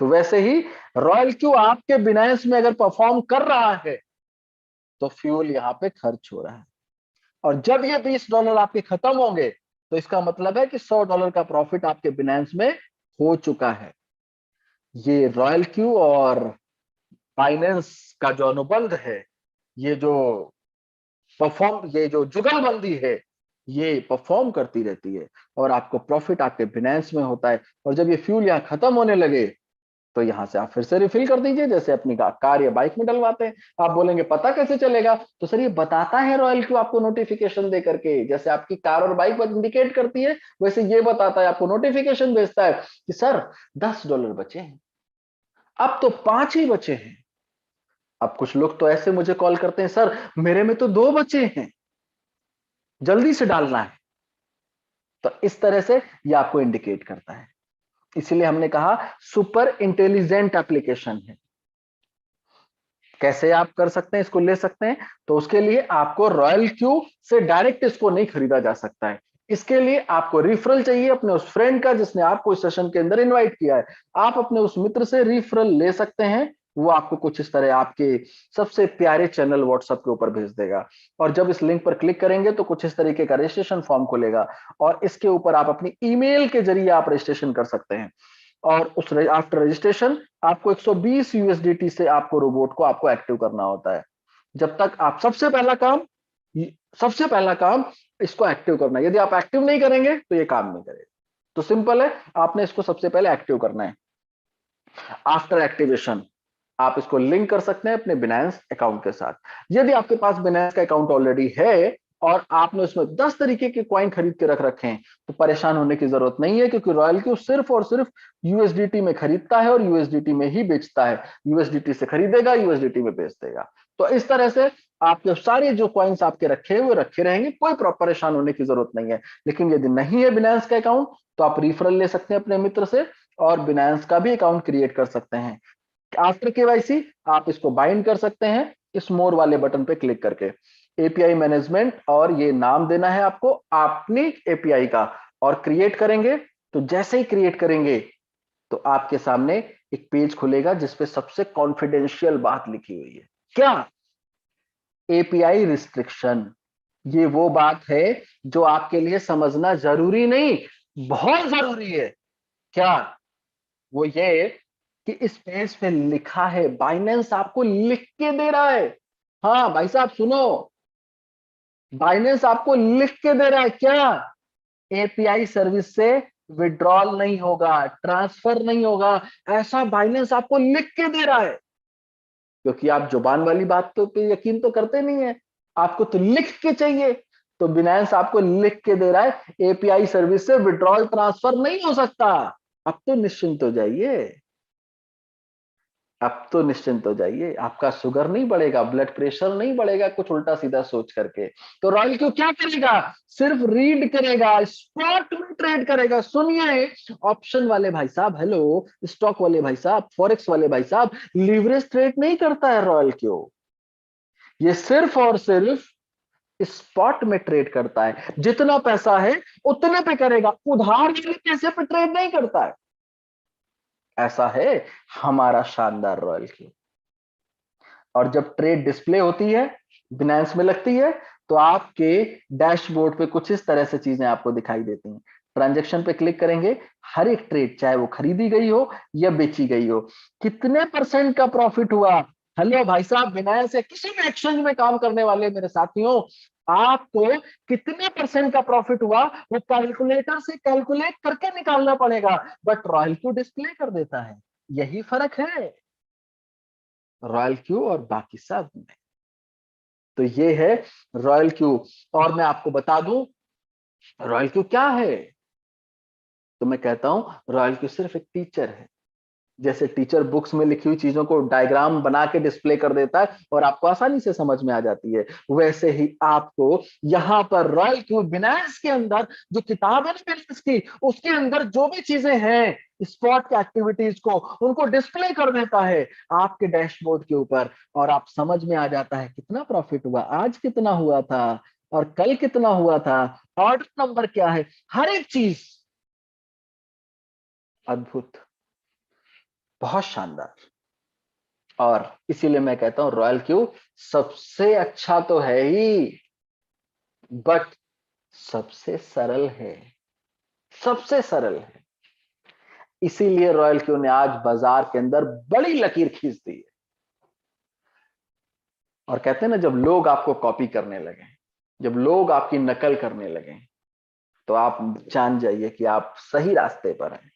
तो वैसे ही रॉयल क्यू आपके बिनेंस में अगर परफॉर्म कर रहा है तो फ्यूल यहां पे खर्च हो रहा है। और जब ये $20 आपके खत्म होंगे तो इसका मतलब है कि $100 का प्रॉफिट आपके बिनेंस में हो चुका है। ये रॉयल क्यू और फाइनेंस का जो अनुबंध है, ये जो जुगलबंदी है, ये परफॉर्म करती रहती है और आपको प्रॉफिट आपके बिनेंस में होता है। और जब ये फ्यूल यहाँ खत्म होने लगे तो यहां से आप फिर से रिफिल कर दीजिए, जैसे अपनी कार या बाइक में डलवाते हैं। आप बोलेंगे पता कैसे चलेगा? तो सर ये बताता है रॉयल क्यू आपको नोटिफिकेशन दे करके, जैसे आपकी कार और बाइक पर इंडिकेट करती है, वैसे ये बताता है, आपको नोटिफिकेशन भेजता है कि सर $10 बचे हैं, अब तो 5 ही बचे हैं। अब कुछ लोग तो ऐसे मुझे कॉल करते हैं, सर मेरे में तो 2 बचे हैं, जल्दी से डालना है। तो इस तरह से ये आपको इंडिकेट करता है। इसीलिए हमने कहा सुपर इंटेलिजेंट एप्लीकेशन है। कैसे आप कर सकते हैं, इसको ले सकते हैं? तो उसके लिए आपको रॉयल क्यू से डायरेक्ट इसको नहीं खरीदा जा सकता है। इसके लिए आपको रिफरल चाहिए अपने उस फ्रेंड का जिसने आपको इस सेशन के अंदर इनवाइट किया है। आप अपने उस मित्र से रिफरल ले सकते हैं, वो आपको कुछ इस तरह आपके सबसे प्यारे चैनल व्हाट्सएप के ऊपर भेज देगा। और जब इस लिंक पर क्लिक करेंगे तो कुछ इस तरीके का रजिस्ट्रेशन फॉर्म खुलेगा और इसके ऊपर आप अपनी ईमेल के जरिए आप रजिस्ट्रेशन कर सकते हैं। और उस आफ्टर रजिस्ट्रेशन आपको 120 यूएसडीटी से आपको रोबोट को आपको एक्टिव करना होता है। जब तक आप सबसे पहला काम इसको एक्टिव करना है। यदि आप एक्टिव नहीं करेंगे तो ये काम नहीं करेगा। तो सिंपल है, आपने इसको सबसे पहले एक्टिव करना है। आफ्टर एक्टिवेशन आप इसको लिंक कर सकते हैं अपने बिनांस अकाउंट के साथ। यदि आपके पास बिनांस का अकाउंट ऑलरेडी है और आपने उसमें 10 तरीके के कॉइन खरीद के रख रखे हैं तो परेशान होने की जरूरत नहीं है, क्योंकि रॉयल क्यू सिर्फ और सिर्फ यूएसडीटी में खरीदता है और यूएसडीटी में ही बेचता है। यूएसडीटी से खरीदेगा, यूएसडीटी में बेच देगा। तो इस तरह से आपके सारे जो कॉइन्स आपके रखे हैं वो रखे रहेंगे, कोई परेशान होने की जरूरत नहीं है। लेकिन यदि नहीं है बिनांस का अकाउंट तो आप रेफरल ले सकते हैं अपने मित्र से और बिनांस का भी अकाउंट क्रिएट कर सकते हैं। आफ्टर केवाईसी आप इसको बाइंड कर सकते हैं इस मोर वाले बटन पे क्लिक करके। एपीआई मैनेजमेंट और ये नाम देना है आपको अपनी एपीआई का और क्रिएट करेंगे। तो जैसे ही क्रिएट करेंगे तो आपके सामने एक पेज खुलेगा जिसपे सबसे कॉन्फिडेंशियल बात लिखी हुई है। क्या? API restriction. ये वो बात है जो आपके लिए समझना जरूरी नहीं, बहुत जरूरी है। क्या? वो ये कि इस पेज पे लिखा है, बाइनेंस आपको लिख के दे रहा है। हाँ भाई साहब सुनो, बाइनेंस आपको लिख के दे रहा है क्या? एपीआई सर्विस से विड्रॉल नहीं होगा, ट्रांसफर नहीं होगा, ऐसा बाइनेंस आपको लिख के दे रहा है। क्योंकि आप जुबान वाली बात तो पे यकीन तो करते नहीं है, आपको तो लिख के चाहिए। तो बिनांस आपको लिख के दे रहा है एपीआई सर्विस से विड्रॉल ट्रांसफर नहीं हो सकता। अब तो निश्चिंत हो जाइए, अब तो निश्चिंत हो जाइए। आपका शुगर नहीं बढ़ेगा, ब्लड प्रेशर नहीं बढ़ेगा कुछ उल्टा सीधा सोच करके। तो रॉयल क्यू क्या करेगा? सिर्फ रीड करेगा, स्पॉट में ट्रेड करेगा। सुनिए ऑप्शन वाले भाई साहब, हेलो स्टॉक वाले भाई साहब, फॉरेक्स वाले भाई साहब, लीवरेज ट्रेड नहीं करता है रॉयल क्यू। ये सिर्फ और सिर्फ स्पॉट में ट्रेड करता है। जितना पैसा है उतने पे करेगा, उधार वाले पैसे पे ट्रेड नहीं करता है। ऐसा है हमारा शानदार रॉयल क्यू। और जब ट्रेड डिस्प्ले होती है, बिनांस में लगती है, तो आपके डैशबोर्ड पे कुछ इस तरह से चीजें आपको दिखाई देती हैं। ट्रांजैक्शन पे क्लिक करेंगे, हर एक ट्रेड चाहे वो खरीदी गई हो या बेची गई हो, कितने % का प्रॉफिट हुआ। हेलो भाई साहब, बिनांस या किसी भी एक्सचेंज में काम करने वाले मेरे साथियों, आपको कितने % का प्रॉफिट हुआ वो कैलकुलेटर से कैलकुलेट करके निकालना पड़ेगा, बट रॉयल क्यू डिस्प्ले कर देता है। यही फर्क है रॉयल क्यू और बाकी सब में। तो ये है रॉयल क्यू। और मैं आपको बता दूं रॉयल क्यू क्या है, तो मैं कहता हूं रॉयल क्यू सिर्फ एक टीचर है। जैसे टीचर बुक्स में लिखी हुई चीजों को डायग्राम बना के डिस्प्ले कर देता है और आपको आसानी से समझ में आ जाती है, वैसे ही आपको यहाँ पर रॉयल क्यू बिनांस के अंदर जो किताब है ना बिनांस की, उसके अंदर जो भी चीजें हैं स्पॉट के एक्टिविटीज को उनको डिस्प्ले कर देता है आपके डैशबोर्ड के ऊपर। और आप समझ में आ जाता है कितना प्रॉफिट हुआ, आज कितना हुआ था और कल कितना हुआ था, ऑर्डर नंबर क्या है, हर एक चीज। अद्भुत, बहुत शानदार। और इसीलिए मैं कहता हूं रॉयल क्यू सबसे अच्छा तो है ही, बट सबसे सरल है, सबसे सरल है। इसीलिए रॉयल क्यू ने आज बाजार के अंदर बड़ी लकीर खींच दी है। और कहते हैं ना, जब लोग आपको कॉपी करने लगे, जब लोग आपकी नकल करने लगे, तो आप जान जाइए कि आप सही रास्ते पर हैं।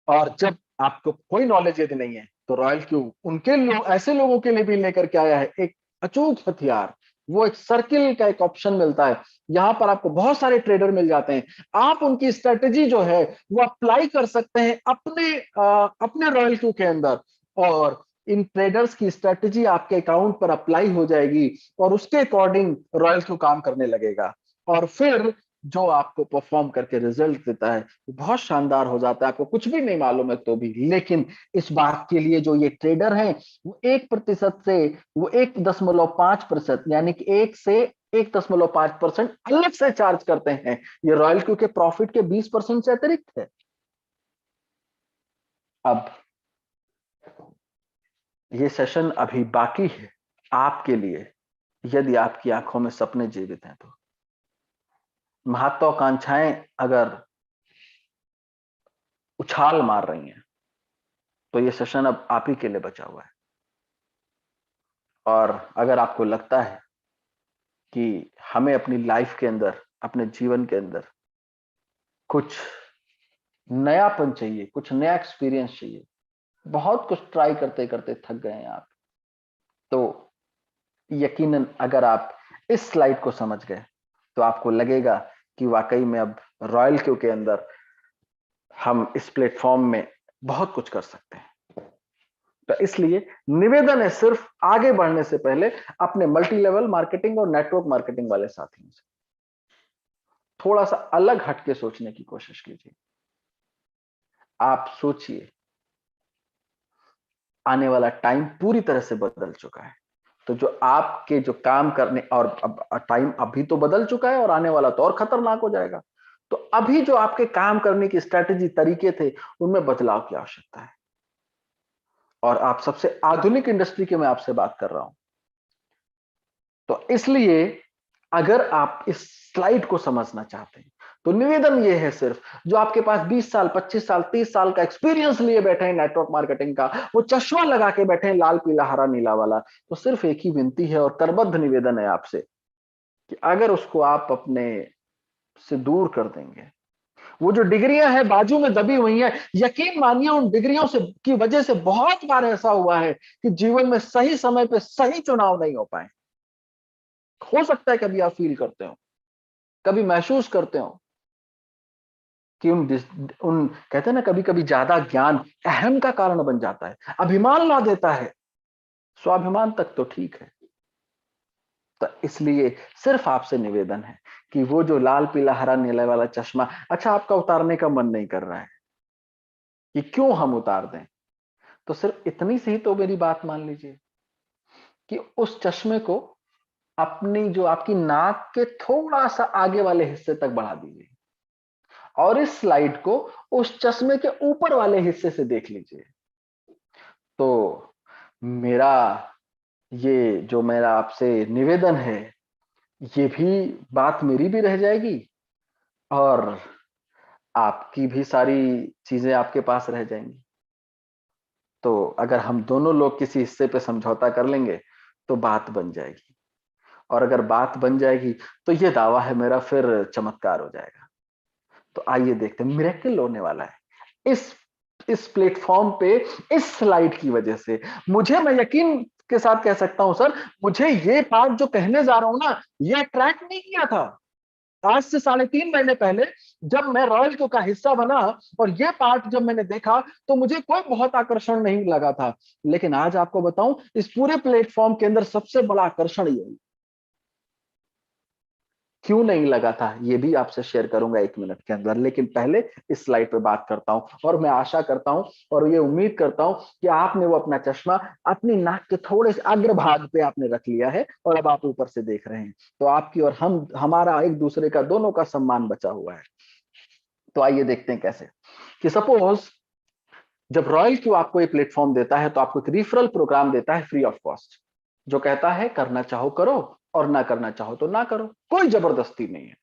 और जब आपको कोई नॉलेज यदि नहीं है तो रॉयल क्यू उनके लोग, ऐसे लोगों के लिए भी लेकर के आया है एक अचूक हथियार। वो एक सर्किल का एक ऑप्शन मिलता है, यहां पर आपको बहुत सारे ट्रेडर मिल जाते हैं। आप उनकी स्ट्रेटेजी जो है वो अप्लाई कर सकते हैं अपने रॉयल क्यू के अंदर, और इन ट्रेडर्स की स्ट्रेटेजी आपके अकाउंट पर अप्लाई हो जाएगी और उसके अकॉर्डिंग रॉयल क्यू काम करने लगेगा। और फिर जो आपको परफॉर्म करके रिजल्ट देता है वो बहुत शानदार हो जाता है। आपको कुछ भी नहीं मालूम है तो भी, लेकिन इस बात के लिए जो ये ट्रेडर हैं वो 1% से वो 1.5% यानी कि 1 से 1.5% अलग से चार्ज करते हैं। ये रॉयल क्यू के प्रॉफिट के 20% से अतिरिक्त है। अब ये सेशन अभी बाकी है आपके लिए, यदि आपकी आंखों में सपने जीवित हैं तो। महत्वाकांक्षाएं अगर उछाल मार रही हैं तो ये सेशन अब आप ही के लिए बचा हुआ है। और अगर आपको लगता है कि हमें अपनी लाइफ के अंदर, अपने जीवन के अंदर कुछ नयापन चाहिए, कुछ नया एक्सपीरियंस चाहिए, बहुत कुछ ट्राई करते करते थक गए हैं आप, तो यकीनन अगर आप इस स्लाइड को समझ गए तो आपको लगेगा कि वाकई में अब रॉयल क्यू के अंदर हम इस प्लेटफॉर्म में बहुत कुछ कर सकते हैं। तो इसलिए निवेदन है सिर्फ आगे बढ़ने से पहले अपने मल्टी लेवल मार्केटिंग और नेटवर्क मार्केटिंग वाले साथियों से थोड़ा सा अलग हटके सोचने की कोशिश कीजिए। आप सोचिए, आने वाला टाइम पूरी तरह से बदल चुका है, तो जो आपके जो काम करने और टाइम अभी तो बदल चुका है और आने वाला तो और खतरनाक हो जाएगा। तो अभी जो आपके काम करने की स्ट्रेटेजी, तरीके थे, उनमें बदलाव की आवश्यकता है। और आप सबसे आधुनिक इंडस्ट्री की मैं आपसे बात कर रहा हूं। तो इसलिए अगर आप इस स्लाइड को समझना चाहते हैं तो निवेदन ये है सिर्फ, जो आपके पास 20 साल, 25 साल, 30 साल का एक्सपीरियंस लिए बैठे हैं नेटवर्क मार्केटिंग का, वो चश्मा लगा के बैठे हैं लाल पीला हरा नीला वाला, तो सिर्फ एक ही विनती है और करबद्ध निवेदन है आपसे कि अगर उसको आप अपने से दूर कर देंगे, वो जो डिग्रियां हैं बाजू में दबी हुई हैं, यकीन मानिए उन डिग्रियों से की वजह से बहुत बार ऐसा हुआ है कि जीवन में सही समय पे सही चुनाव नहीं हो पाए। हो सकता है कभी आप फील करते हो, कभी महसूस करते हो कि उन कहते हैं ना, कभी कभी ज्यादा ज्ञान अहम का कारण बन जाता है, अभिमान ला देता है। स्वाभिमान तक तो ठीक है। तो इसलिए सिर्फ आपसे निवेदन है कि वो जो लाल पीला हरा नीला वाला चश्मा, अच्छा आपका उतारने का मन नहीं कर रहा है कि क्यों हम उतार दें, तो सिर्फ इतनी सी तो मेरी बात मान लीजिए कि उस चश्मे को अपनी जो आपकी नाक के थोड़ा सा आगे वाले हिस्से तक बढ़ा दीजिए और इस स्लाइड को उस चश्मे के ऊपर वाले हिस्से से देख लीजिए। तो मेरा ये जो मेरा आपसे निवेदन है, ये भी बात मेरी भी रह जाएगी और आपकी भी सारी चीजें आपके पास रह जाएंगी। तो अगर हम दोनों लोग किसी हिस्से पे समझौता कर लेंगे तो बात बन जाएगी, और अगर बात बन जाएगी तो ये दावा है मेरा, फिर चमत्कार हो जाएगा। तो आइए देखते हैं, मिरेकल होने वाला है इस प्लेटफॉर्म पे, इस स्लाइड की वजह से। मैं यकीन के साथ कह सकता हूं सर, मुझे ये पार्ट जो कहने जा रहा हूं ना, ये ट्रैक नहीं किया था। आज से 3.5 महीने पहले जब मैं रॉयल क्यू का हिस्सा बना और ये पार्ट जब मैंने देखा तो मुझे कोई बहुत आकर्षण नहीं लगा था, लेकिन आज आपको बताऊं, इस पूरे प्लेटफॉर्म के अंदर सबसे बड़ा आकर्षण यही। क्यों नहीं लगा था ये भी आपसे शेयर करूंगा 1 मिनट के अंदर, लेकिन पहले इस स्लाइड पे बात करता हूं। और मैं आशा करता हूं और ये उम्मीद करता हूं कि आपने वो अपना चश्मा अपनी नाक के थोड़े से अग्रभाग पे आपने रख लिया है और अब आप ऊपर से देख रहे हैं। तो आपकी और हमारा एक दूसरे का, दोनों का सम्मान बचा हुआ है। तो आइए देखते हैं कैसे। कि सपोज जब रॉयल क्यू आपको एक प्लेटफॉर्म देता है तो आपको एक रिफरल प्रोग्राम देता है फ्री ऑफ कॉस्ट, जो कहता है करना चाहो करो और ना करना चाहो तो ना करो, कोई जबरदस्ती नहीं है।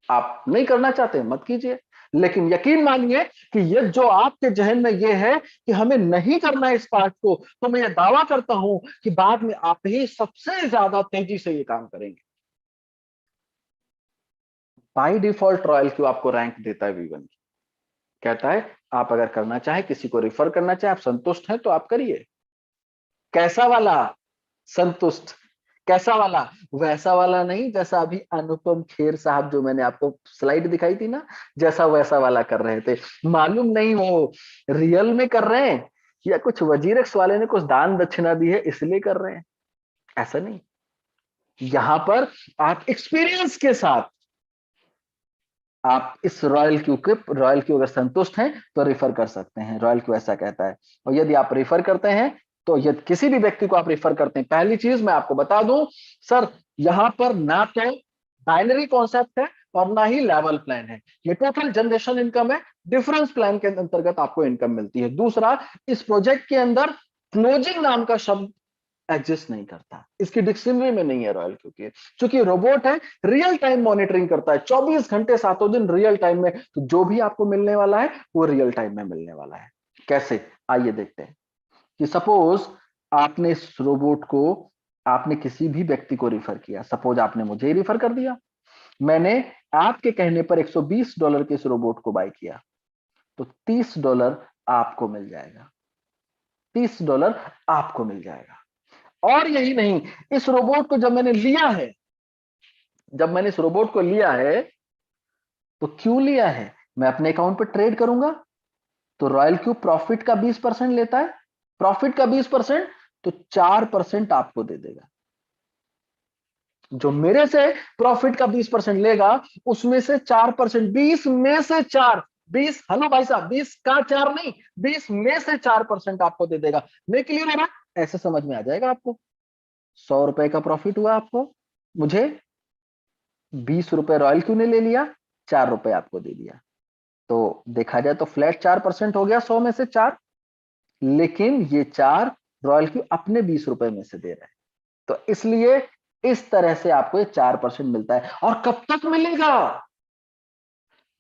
आप नहीं करना चाहते मत कीजिए, लेकिन यकीन मानिए कि ये जो आपके जहन में ये है कि हमें नहीं करना है इस पार्ट को, तो मैं ये दावा करता हूं कि बाद में आप ही सबसे ज्यादा तेजी से ये काम करेंगे। बाय डिफॉल्ट रॉयल क्यू आपको रैंक देता है V1, कहता है आप अगर करना चाहे, किसी को रिफर करना चाहे, आप संतुष्ट हैं तो आप करिए। कैसा वाला संतुष्ट? कैसा वाला? वैसा वाला नहीं जैसा अभी अनुपम खेर साहब, जो मैंने आपको स्लाइड दिखाई थी ना, जैसा वैसा वाला कर रहे थे। मालूम नहीं वो रियल में कर रहे हैं या कुछ वजीरक्स वाले ने कुछ दान दक्षिणा दी है इसलिए कर रहे हैं, ऐसा नहीं। यहां पर आप एक्सपीरियंस के साथ आप इस रॉयल क्यू अगर संतुष्ट हैं तो रिफर कर सकते हैं। रॉयल क्यू ऐसा कहता है। और यदि आप रिफर करते हैं तो यदि किसी भी व्यक्ति को आप रिफर करते हैं, पहली चीज मैं आपको बता दूं सर, यहां पर ना तो बाइनरी कॉन्सेप्ट है और ना ही लेवल प्लान है, ये टोटल जनरेशन इनकम है। डिफरेंस प्लान के अंतर्गत आपको इनकम मिलती है। दूसरा, इस प्रोजेक्ट के अंदर क्लोजिंग नाम का शब्द एग्जिस्ट नहीं करता, इसकी डिक्शनरी में नहीं है रॉयल क्यू की। क्योंकि रोबोट है, रियल टाइम मॉनिटरिंग करता है, 24 घंटे सातों दिन रियल टाइम में, तो जो भी आपको मिलने वाला है वो रियल टाइम में मिलने वाला है। कैसे, आइए देखते हैं। कि सपोज आपने इस रोबोट को, आपने किसी भी व्यक्ति को रिफर किया, सपोज आपने मुझे ही रिफर कर दिया, मैंने आपके कहने पर $120 के इस रोबोट को बाय किया, तो $30 आपको मिल जाएगा, $30 आपको मिल जाएगा। और यही नहीं, इस रोबोट को जब मैंने लिया है, जब मैंने इस रोबोट को लिया है, तो क्यों लिया है, मैं अपने अकाउंट पर ट्रेड करूंगा, तो रॉयल क्यू प्रॉफिट का 20% लेता है, प्रॉफिट का 20%, तो 4% आपको दे देगा। जो मेरे से प्रॉफिट का 20% लेगा, उसमें से 4%, 20 में से 4, 20, हेलो भाई साहब, 20 का 4 नहीं, 20 में से 4% आपको दे देगा। मैं क्लियर है ना, ऐसे समझ में आ जाएगा आपको। 100 रुपए का प्रॉफिट हुआ आपको, मुझे 20 रुपए रॉयल क्यू ने ले लिया, 4 रुपए आपको दे दिया, तो देखा जाए तो फ्लैट 4% हो गया 100 में से 4, लेकिन ये 4 रॉयल क्यू अपने 20 रुपए में से दे रहे हैं, तो इसलिए इस तरह से आपको ये 4% मिलता है। और कब तक मिलेगा,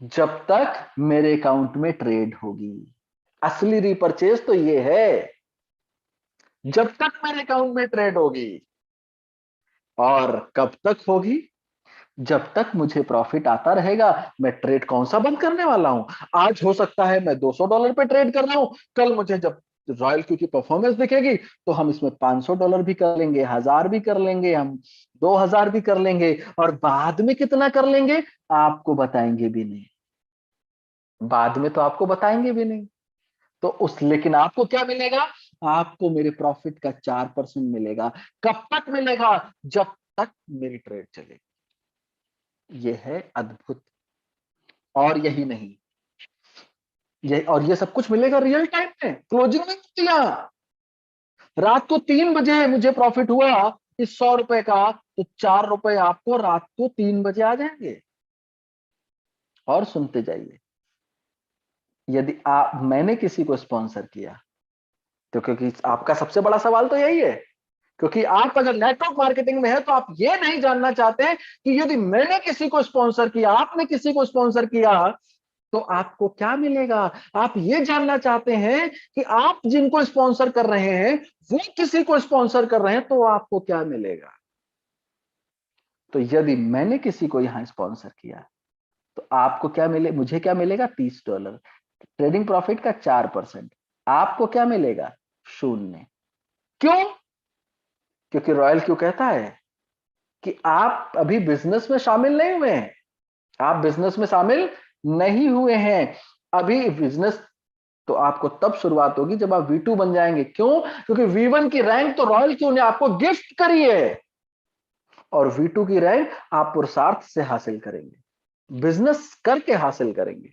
जब तक मेरे अकाउंट में ट्रेड होगी। असली रिपर्चेज तो ये है, जब तक मेरे अकाउंट में ट्रेड होगी। और कब तक होगी, जब तक मुझे प्रॉफिट आता रहेगा। मैं ट्रेड कौन सा बंद करने वाला हूं, आज हो सकता है मैं $200 पे ट्रेड कर रहा हूं, कल मुझे जब रॉयल क्यू की परफॉर्मेंस दिखेगी तो हम इसमें $500 भी कर लेंगे, 1000 भी कर लेंगे, हम 2000 भी कर लेंगे, और बाद में कितना कर लेंगे आपको बताएंगे भी नहीं, बाद में तो आपको बताएंगे भी नहीं। तो उस, लेकिन आपको क्या मिलेगा, आपको मेरे प्रॉफिट का 4% मिलेगा। कब तक मिलेगा, जब तक मेरी ट्रेड चलेगी। ये है अद्भुत। और यही नहीं, ये सब कुछ मिलेगा रियल टाइम में, क्लोजिंग में दिया। रात को 3 बजे मुझे प्रॉफिट हुआ इस 100 रुपए का, तो 4 रुपए आपको रात को 3 बजे आ जाएंगे। और सुनते जाइए, यदि मैंने किसी को स्पॉन्सर किया, तो क्योंकि आपका सबसे बड़ा सवाल तो यही है, क्योंकि आप अगर नेटवर्क मार्केटिंग में है तो आप ये नहीं जानना चाहते कि यदि मैंने किसी को स्पॉन्सर किया, आपने किसी को स्पॉन्सर किया, तो आपको क्या मिलेगा। आप ये जानना चाहते हैं कि आप जिनको स्पॉन्सर कर रहे हैं वो किसी को स्पॉन्सर कर रहे हैं, तो आपको क्या मिलेगा। तो यदि मैंने किसी को यहां स्पॉन्सर किया, तो आपको क्या मिले, मुझे क्या मिलेगा, $30, ट्रेडिंग प्रॉफिट का 4%, आपको क्या मिलेगा, 0। क्यों, क्योंकि रॉयल क्यू कहता है कि आप अभी बिजनेस में शामिल नहीं हुए हैं, आप बिजनेस में शामिल नहीं हुए हैं अभी। बिजनेस तो आपको तब शुरुआत होगी जब आप V2 बन जाएंगे। क्यों, क्योंकि V1 की रैंक तो रॉयल क्यू ने आपको गिफ्ट करी है, और V2 की रैंक आप पुरुषार्थ से हासिल करेंगे, बिजनेस करके हासिल करेंगे।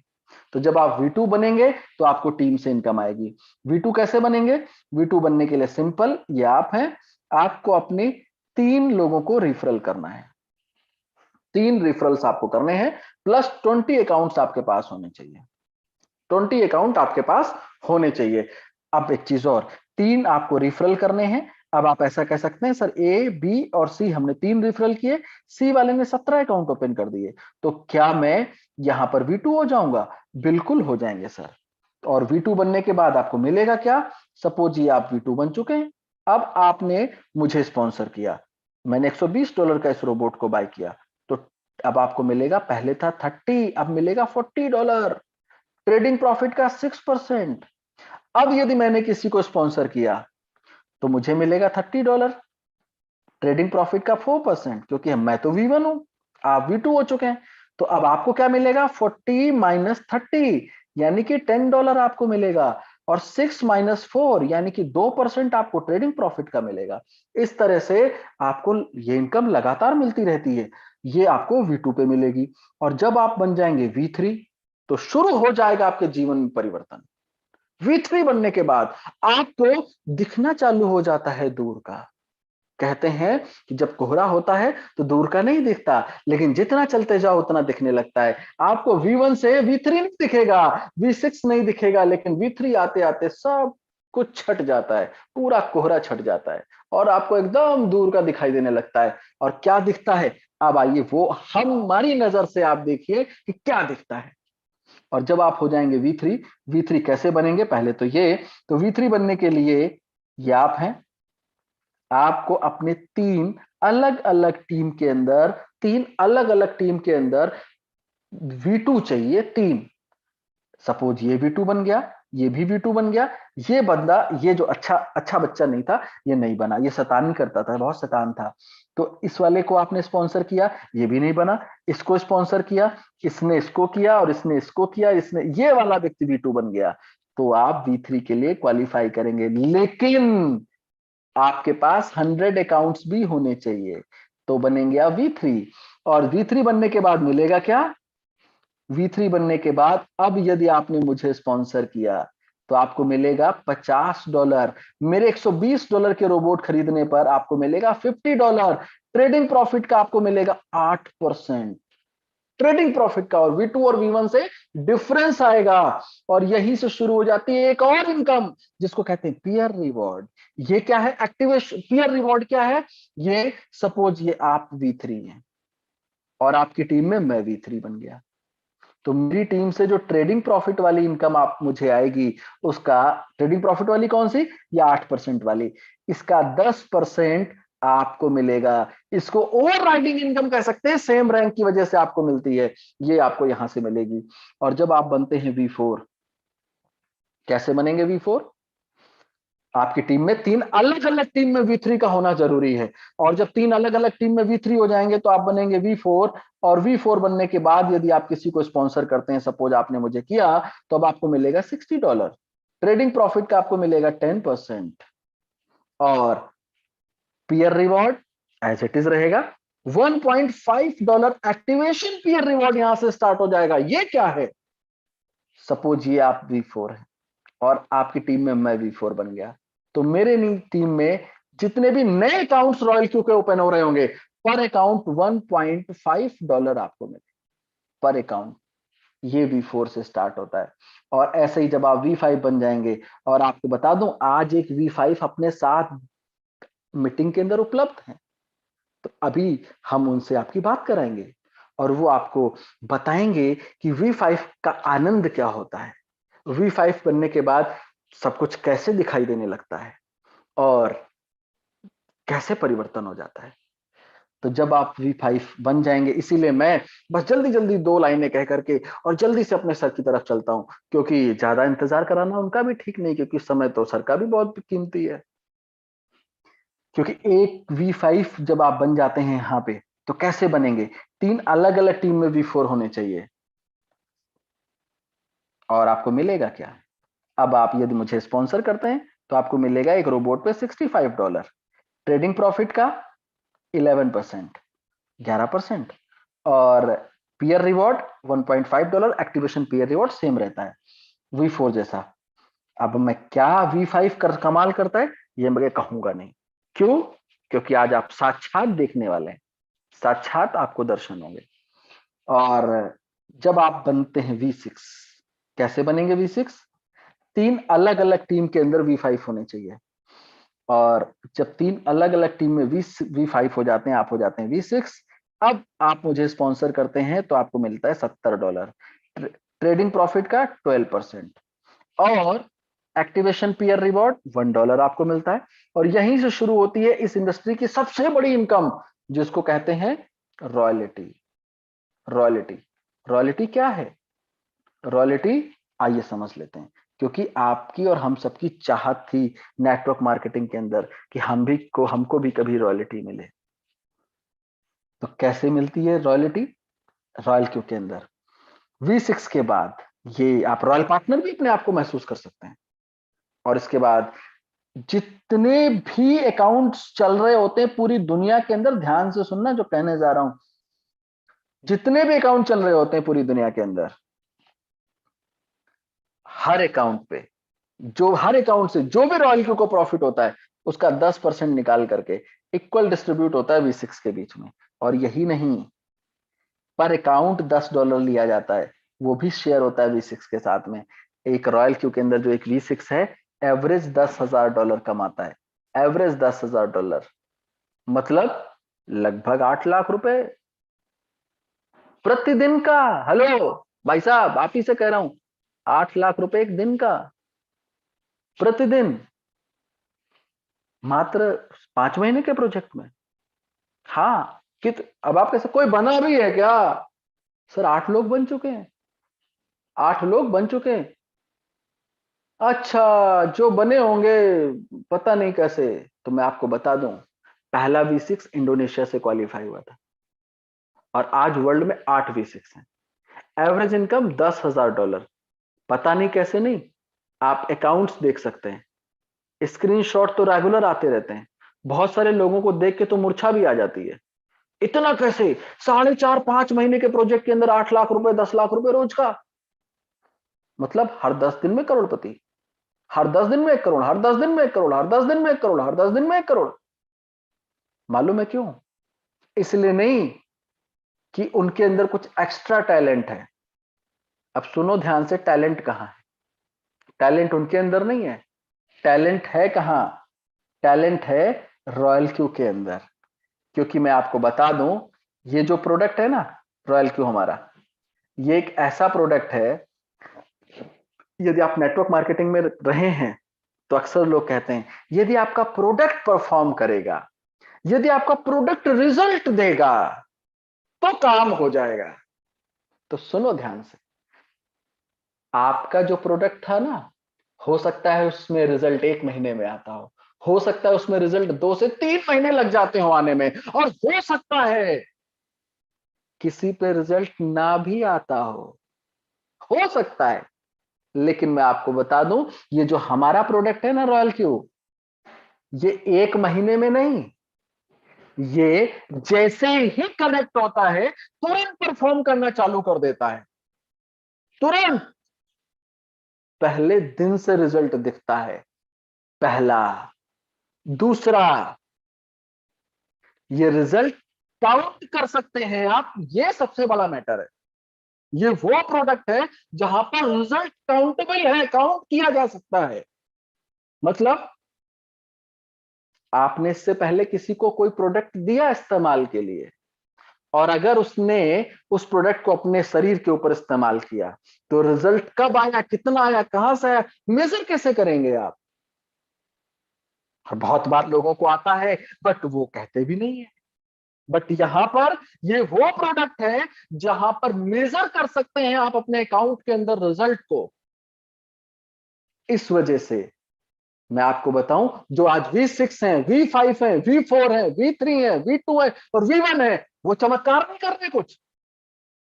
तो जब आप V2 बनेंगे तो आपको टीम से इनकम आएगी। V2 कैसे बनेंगे, V2 बनने के लिए सिंपल, ये आप हैं, आपको अपने 3 लोगों को रिफरल करना है, 3 रिफरल्स आपको करने हैं, प्लस 20 अकाउंट्स आपके पास होने चाहिए, 20 अकाउंट आपके पास होने चाहिए। अब एक चीज और, 3 आपको रिफरल करने हैं। अब आप ऐसा कह सकते हैं, सर A, B और C हमने 3 रिफरल किए, C वाले ने 17 अकाउंट ओपन कर दिए, तो क्या मैं यहां पर V2 हो जाऊंगा, बिल्कुल हो जाएंगे सर। और V2 बनने के बाद आपको मिलेगा क्या, सपोज ये आप V2 बन चुके हैं, अब आपने मुझे स्पॉन्सर किया, मैंने $120 का इस रोबोट को बाय किया, तो अब आपको मिलेगा, पहले था 30, अब मिलेगा $40, ट्रेडिंग प्रॉफिट का 6%। अब यदि मैंने किसी को स्पॉन्सर किया तो मुझे मिलेगा $30, ट्रेडिंग प्रॉफिट का 4%, क्योंकि मैं तो V1 हूं, आप V2 हो चुके हैं। तो अब आपको क्या मिलेगा, 40 माइनस 30 यानी कि $10 आपको मिलेगा, और 6 माइनस 4 यानी कि 2% आपको ट्रेडिंग प्रॉफिट का मिलेगा। इस तरह से आपको ये इनकम लगातार मिलती रहती है, ये आपको V2 पे मिलेगी। और जब आप बन जाएंगे V3, तो शुरू हो जाएगा आपके जीवन में परिवर्तन। V3 बनने के बाद आपको दिखना चालू हो जाता है दूर का। कहते हैं कि जब कोहरा होता है तो दूर का नहीं दिखता, लेकिन जितना चलते जाओ उतना दिखने लगता है। आपको V1 से V3 नहीं दिखेगा, V6 नहीं दिखेगा, लेकिन V3 आते आते सब कुछ छट जाता है, पूरा कोहरा छट जाता है और आपको एकदम दूर का दिखाई देने लगता है। और क्या दिखता है? अब आइए वो हमारी नजर से आप देखिए कि क्या दिखता है। और जब आप हो जाएंगे V3, V3 कैसे बनेंगे? पहले तो ये, तो V3 बनने के लिए ये आप हैं, आपको अपने तीन अलग अलग टीम के अंदर, तीन अलग अलग टीम के अंदर V2 चाहिए, तीन। सपोज ये V2 बन गया, ये भी V2 बन गया, ये बंदा, ये जो अच्छा अच्छा बच्चा नहीं था, ये नहीं बना, ये शैतानी करता था, बहुत शैतान था, तो इस वाले को आपने स्पॉन्सर किया, ये भी नहीं बना, इसको स्पॉन्सर किया, इसने इसको किया और इसने इसको किया, इसने, ये वाला व्यक्ति V2 बन गया, तो आप V3 के लिए क्वालिफाई करेंगे। लेकिन आपके पास 100 अकाउंट्स भी होने चाहिए, तो बनेंगे आप V3। और V3 बनने के बाद मिलेगा क्या? V3 बनने के बाद अब यदि आपने मुझे स्पॉन्सर किया तो आपको मिलेगा $50। मेरे $120 के रोबोट खरीदने पर आपको मिलेगा $50। ट्रेडिंग प्रॉफिट का आपको मिलेगा 8%, ट्रेडिंग प्रॉफिट का। और V2 और V1 से डिफरेंस आएगा और यहीं से शुरू हो जाती है एक और इनकम जिसको कहते हैं पीयर रिवॉर्ड। ये क्या है? एक्टिवेशन। पीयर रिवॉर्ड क्या है? ये सपोज ये आप V3 हैं और आपकी टीम में मैं V3 बन गया, तो मेरी टीम से जो ट्रेडिंग प्रॉफिट वाली इनकम आप मुझे आएगी, उसका, ट्रेडिंग प्रॉफिट वाली कौन सी? या 8% वाली, इसका 10% आपको मिलेगा। इसको ओवर राइडिंग इनकम कह सकते हैं, सेम रैंक की वजह से आपको मिलती है, ये आपको यहां से मिलेगी। और जब आप बनते हैं V4, कैसे बनेंगे V4? आपकी टीम में तीन अलग अलग टीम में V3 का होना जरूरी है, और जब तीन अलग अलग टीम में V3 हो जाएंगे तो आप बनेंगे V4। और V4 बनने के बाद यदि आप किसी को स्पॉन्सर करते हैं, सपोज आपने मुझे किया, तो अब आपको मिलेगा $60। ट्रेडिंग प्रॉफिट का आपको मिलेगा 10%। और peer reward as it is रहेगा, $1.5 एक्टिवेशन पीयर रिवॉर्ड यहां से स्टार्ट हो जाएगा। ये क्या है? सपोज ये आप V4 है और आपकी टीम में मैं V4 बन गया, तो मेरे टीम में जितने भी नए अकाउंट्स रॉयल क्यू के ओपन हो रहे होंगे, पर अकाउंट $1.5 आपको मिले, पर अकाउंट। ये V4 से स्टार्ट होता है। और ऐसे ही जब आप V5 बन जाएंगे, और आपको बता दूं आज एक V5 अपने साथ मीटिंग के अंदर उपलब्ध है, तो अभी हम उनसे आपकी बात कराएंगे और वो आपको बताएंगे कि V5 का आनंद क्या होता है, V5 बनने के बाद सब कुछ कैसे दिखाई देने लगता है और कैसे परिवर्तन हो जाता है। तो जब आप V5 बन जाएंगे, इसीलिए मैं बस जल्दी जल्दी दो लाइनें कह करके और जल्दी से अपने सर की तरफ चलता हूं, क्योंकि ज्यादा इंतजार कराना उनका भी ठीक नहीं, क्योंकि समय तो सर का भी बहुत कीमती है। क्योंकि एक V5 जब आप बन जाते हैं यहाँ पे, तो कैसे बनेंगे? तीन अलग अलग टीम में V4 होने चाहिए। और आपको मिलेगा क्या? अब आप यदि मुझे स्पॉन्सर करते हैं तो आपको मिलेगा एक रोबोट पे $65, ट्रेडिंग प्रॉफिट का 11%, 11%, और peer reward $1.5, activation peer reward same रहता है V4 जैसा। अब मैं क्या V5 कमाल करता है ये मैं कहूंगा नहीं। क्यों? क्योंकि आज आप साक्षात देखने वाले हैं, साक्षात आपको दर्शन होंगे। और जब आप बनते हैं V6, कैसे बनेंगे V6? तीन अलग अलग टीम के अंदर V5 होने चाहिए, और जब तीन अलग अलग टीम में V5 हो जाते हैं, आप हो जाते हैं V6। अब आप मुझे स्पॉन्सर करते हैं तो आपको मिलता है $70, ट्रेडिंग प्रॉफिट का 12%, और एक्टिवेशन पीयर रिवॉर्ड $1 आपको मिलता है। और यहीं से शुरू होती है इस इंडस्ट्री की सबसे बड़ी इनकम, जिसको कहते हैं रॉयल्टी। रॉयल्टी, रॉयल्टी क्या है? रॉयल्टी आइए समझ लेते हैं, क्योंकि आपकी और हम सबकी चाहत थी नेटवर्क मार्केटिंग के अंदर कि हमको भी कभी रॉयल्टी मिले। तो कैसे मिलती है रॉयल्टी? रॉयल क्यू के अंदर V6 के बाद ये आप रॉयल पार्टनर भी अपने आप को महसूस कर सकते हैं। और इसके बाद जितने भी अकाउंट्स चल रहे होते हैं पूरी दुनिया के अंदर, ध्यान से सुनना जो कहने जा रहा हूं, जितने भी अकाउंट चल रहे होते हैं पूरी दुनिया के अंदर, हर अकाउंट पे, जो हर अकाउंट से जो भी रॉयल क्यू को प्रॉफिट होता है उसका 10% निकाल करके इक्वल डिस्ट्रीब्यूट होता है V6 के बीच में। और यही नहीं, पर अकाउंट $10 लिया जाता है, वो भी शेयर होता है V6 के साथ में। एक रॉयल क्यू के अंदर जो एक V6 है, एवरेज $10,000 कमाता है, एवरेज $10,000 मतलब लगभग 8 लाख रुपए प्रतिदिन का। हेलो भाई साहब, आप ही से कह रहा हूं, 8 लाख रुपए एक दिन का, प्रतिदिन, मात्र 5 महीने के प्रोजेक्ट में। हाँ, अब आप कैसे, कोई बना भी है क्या? सर 8 लोग बन चुके हैं, 8 लोग बन चुके हैं। अच्छा, जो बने होंगे पता नहीं कैसे, तो मैं आपको बता दूं, पहला V6 इंडोनेशिया से क्वालिफाई हुआ था और आज वर्ल्ड में 8 V6 हैं। एवरेज इनकम $10,000, पता नहीं कैसे नहीं, आप अकाउंट्स देख सकते हैं, स्क्रीनशॉट तो रेगुलर आते रहते हैं, बहुत सारे लोगों को देख के तो मूर्छा भी आ जाती है, इतना कैसे, 4.5-5 महीने के प्रोजेक्ट के अंदर 8 लाख रुपए, 10 लाख रुपए रोज का, मतलब हर 10 दिन में करोड़पति, हर 10 दिन में 1 करोड़, हर 10 दिन में 1 करोड़, हर 10 दिन में 1 करोड़, हर 10 दिन में 1 करोड़। मालूम है क्यों? इसलिए नहीं कि उनके अंदर कुछ एक्स्ट्रा टैलेंट है। अब सुनो ध्यान से, टैलेंट कहां है? टैलेंट उनके अंदर नहीं है, टैलेंट है कहां? टैलेंट है रॉयल क्यू के अंदर। क्योंकि मैं आपको बता दूं, ये जो प्रोडक्ट है ना रॉयल क्यू हमारा, ये एक ऐसा प्रोडक्ट है, यदि आप नेटवर्क मार्केटिंग में रहे हैं तो अक्सर लोग कहते हैं यदि आपका प्रोडक्ट परफॉर्म करेगा, यदि आपका प्रोडक्ट रिजल्ट देगा तो काम हो जाएगा। तो सुनो ध्यान से, आपका जो प्रोडक्ट था ना, हो सकता है उसमें रिजल्ट 1 महीने में आता हो सकता है उसमें रिजल्ट 2 से 3 महीने लग जाते हो आने में, और हो सकता है किसी पे रिजल्ट ना भी आता हो सकता है। लेकिन मैं आपको बता दूं, ये जो हमारा प्रोडक्ट है ना रॉयल क्यू, ये 1 महीने में नहीं, ये जैसे ही कनेक्ट होता है तुरंत परफॉर्म करना चालू कर देता है, तुरंत, पहले दिन से रिजल्ट दिखता है। पहला, दूसरा, ये रिजल्ट काउंट कर सकते हैं आप, ये सबसे बड़ा मैटर है। ये वो प्रोडक्ट है जहां पर रिजल्ट काउंटेबल है, काउंट किया जा सकता है। मतलब आपने इससे पहले किसी को कोई प्रोडक्ट दिया इस्तेमाल के लिए, और अगर उसने उस प्रोडक्ट को अपने शरीर के ऊपर इस्तेमाल किया तो रिजल्ट कब आया, कितना आया, कहां से आया, मेजर कैसे करेंगे आप? और बहुत बार लोगों को आता है बट वो कहते भी नहीं है। बट यहां पर ये वो प्रोडक्ट है जहां पर मेजर कर सकते हैं आप अपने अकाउंट के अंदर रिजल्ट को। इस वजह से मैं आपको बताऊं, जो आज V6 है, V5 है, V4 है, V3 है, V2 है और V1 है, वो चमत्कार नहीं कर रहे कुछ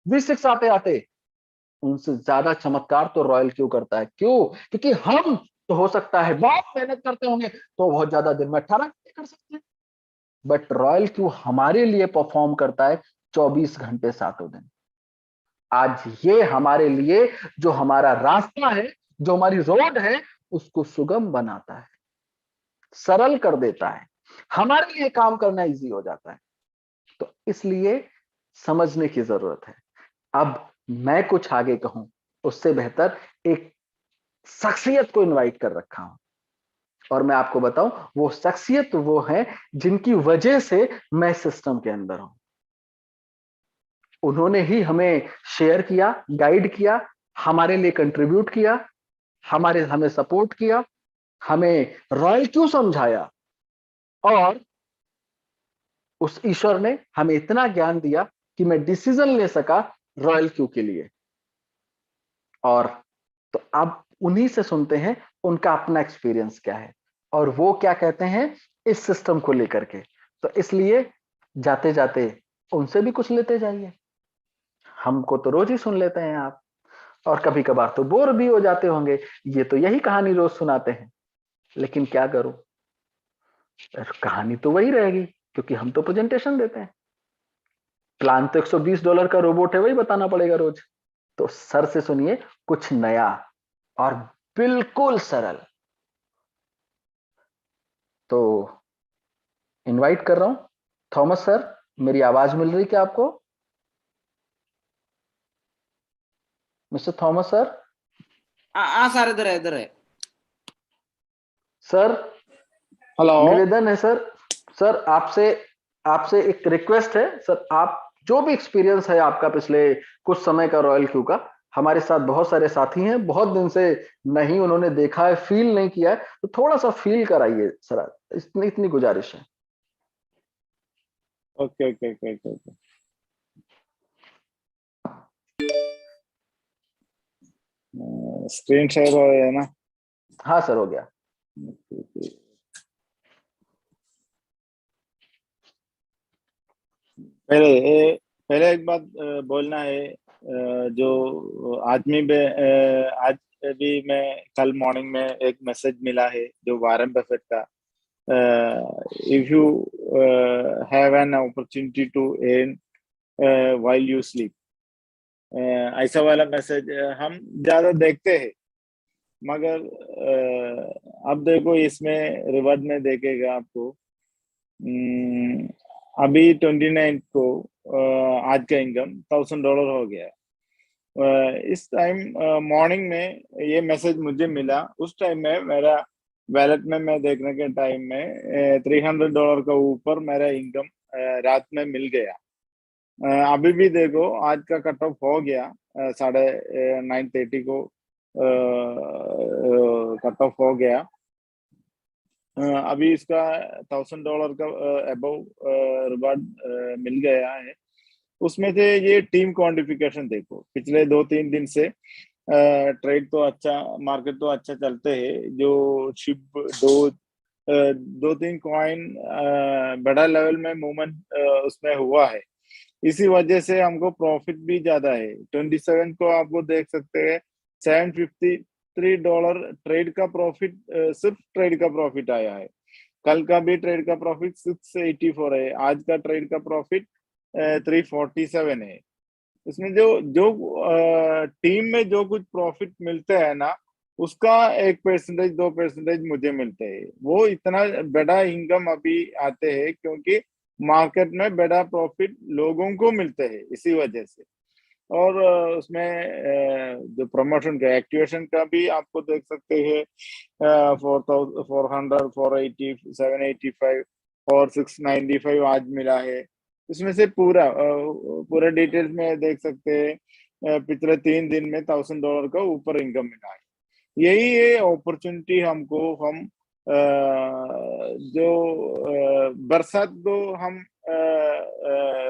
V6 आते आते, उनसे ज्यादा चमत्कार तो रॉयल क्यू करता है। क्यों? क्योंकि हम तो हो सकता है बहुत मेहनत करते होंगे तो बहुत ज्यादा दिन में 18 घंटे कर सकते हैं, बट रॉयल क्यू हमारे लिए परफॉर्म करता है 24 घंटे 7 दिन। आज ये हमारे लिए जो हमारा रास्ता है, जो हमारी रोड है, उसको सुगम बनाता है, सरल कर देता है, हमारे लिए काम करना इजी हो जाता है। तो इसलिए समझने की जरूरत है। अब मैं कुछ आगे कहूं उससे बेहतर एक शख्सियत को इनवाइट कर रखा हूं, और मैं आपको बताऊं वो शख्सियत वो है जिनकी वजह से मैं सिस्टम के अंदर हूं। उन्होंने ही हमें शेयर किया, गाइड किया, हमारे लिए कंट्रीब्यूट किया, हमें सपोर्ट किया, हमें रॉयल क्यों समझाया, और उस ईश्वर ने हमें इतना ज्ञान दिया कि मैं डिसीजन ले सका रॉयल क्यू के लिए। और तो अब उन्हीं से सुनते हैं उनका अपना एक्सपीरियंस क्या है और वो क्या कहते हैं इस सिस्टम को लेकर के। तो इसलिए जाते जाते उनसे भी कुछ लेते जाइए। हमको तो रोज ही सुन लेते हैं आप, और कभी कभार तो बोर भी हो जाते होंगे, ये तो यही कहानी रोज सुनाते हैं, लेकिन क्या करूं, कहानी तो वही रहेगी क्योंकि हम तो प्रेजेंटेशन देते हैं। प्लान तो $120 का रोबोट है, वही बताना पड़ेगा रोज। तो सर से सुनिए कुछ नया और बिल्कुल सरल। तो इनवाइट कर रहा हूं थॉमस सर, मेरी आवाज मिल रही क्या आपको? Mister Thomas sir. हाँ सर, इधर है, इधर है। Sir hello. निवेदन है सर, सर आपसे आपसे एक रिक्वेस्ट है सर, आप जो भी एक्सपीरियंस है आपका पिछले कुछ समय का रॉयल क्यू का, हमारे साथ बहुत सारे साथी हैं, बहुत दिन से नहीं उन्होंने देखा है, फील नहीं किया है, तो थोड़ा सा फील कराइए सर, इतनी इतनी गुजारिश है। Okay okay okay okay okay. Screen share हो गया ना? हाँ सर, हो गया। पहले एक बात बोलना है। जो आज भी मैं कल मॉर्निंग में एक मैसेज मिला है जो वारन बफेट का, if you have an opportunity to earn while you sleep, ऐसा वाला मैसेज हम ज्यादा देखते हैं, मगर अब देखो इसमें रिवर्ट में देखेगा आपको। अभी 29 को आज का इनकम $1000 हो गया। इस टाइम मॉर्निंग में ये मैसेज मुझे मिला, उस टाइम में मेरा वैलेट में मैं देखने के टाइम में $300 का ऊपर मेरा इनकम रात में मिल गया। अभी भी देखो आज का कट ऑफ हो गया, 9:30 को कट ऑफ हो गया। अभी इसका $1000 का अबव रिवार्ड मिल गया है। उसमें से ये टीम क्वांटिफिकेशन देखो, पिछले 2-3 दिन से ट्रेड तो अच्छा, मार्केट तो अच्छा चलते हैं। जो शिप दो तीन कॉइन बड़ा लेवल में मूवमेंट उसमें हुआ है, इसी वजह से हमको प्रॉफिट भी ज्यादा है। 27 को आपको देख सकते हैं $753 ट्रेड का प्रॉफिट, सिर्फ ट्रेड का प्रॉफिट आया है। कल का भी ट्रेड का प्रॉफिट 684 है, आज का ट्रेड का प्रॉफिट 347 है। इसमें जो जो टीम में जो कुछ प्रॉफिट मिलते हैं ना, उसका 1%, 2% मुझे मिलते हैं। वो इतना बड़ा इनकम अभी आते हैं क्योंकि मार्केट में बड़ा प्रॉफिट लोगों को मिलते हैं, इसी वजह से। और उसमें जो प्रमोशन का एक्टिवेशन का भी आपको देख सकते हैं, 400, 480, 785 और 695 आज मिला है। इसमें से पूरा डिटेल्स में देख सकते हैं, पिछले 3 दिन में $1000 का ऊपर इनकम मिला है। यही है अपॉर्चुनिटी हमको। हम जो बरसात तो हम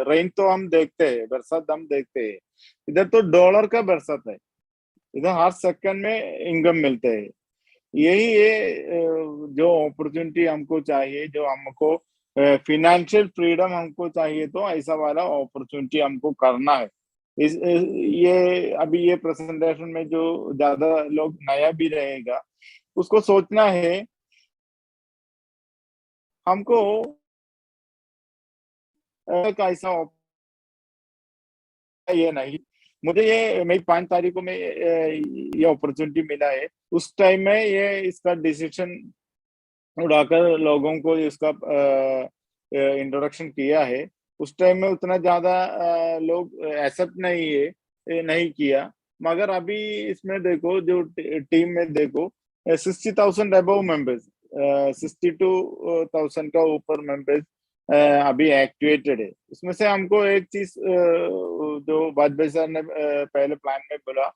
रेन तो हम देखते हैं, बरसात हम देखते हैं, इधर तो डॉलर का बरसात है, इधर हर सेकंड में इनकम मिलते हैं। यही है जो अपॉर्चुनिटी हमको चाहिए, जो हमको फिनेंशियल फ्रीडम हमको चाहिए, तो ऐसा वाला अपॉर्चुनिटी हमको करना है। ये अभी ये प्रेजेंटेशन में जो ज्यादा लोग नया भी रहेगा, उसको सोचना है हमको ऐसा ये नहीं। मुझे ये मई 5 तारीख को मैं ये अपॉर्चुनिटी मिला है, उस टाइम में ये इसका डिसीजन उड़ाकर लोगों को इसका इंट्रोडक्शन किया है। उस टाइम में उतना ज्यादा लोग एक्सेप्ट नहीं किया, मगर अभी इसमें देखो जो टीम में देखो 60,000 अबव मेंबर्स, 62,000 का ऊपर मेंबर्स अभी एक्टिवेटेड है। उसमें से हमको एक चीज जो वाजपेयी सर ने पहले प्लान में बोला,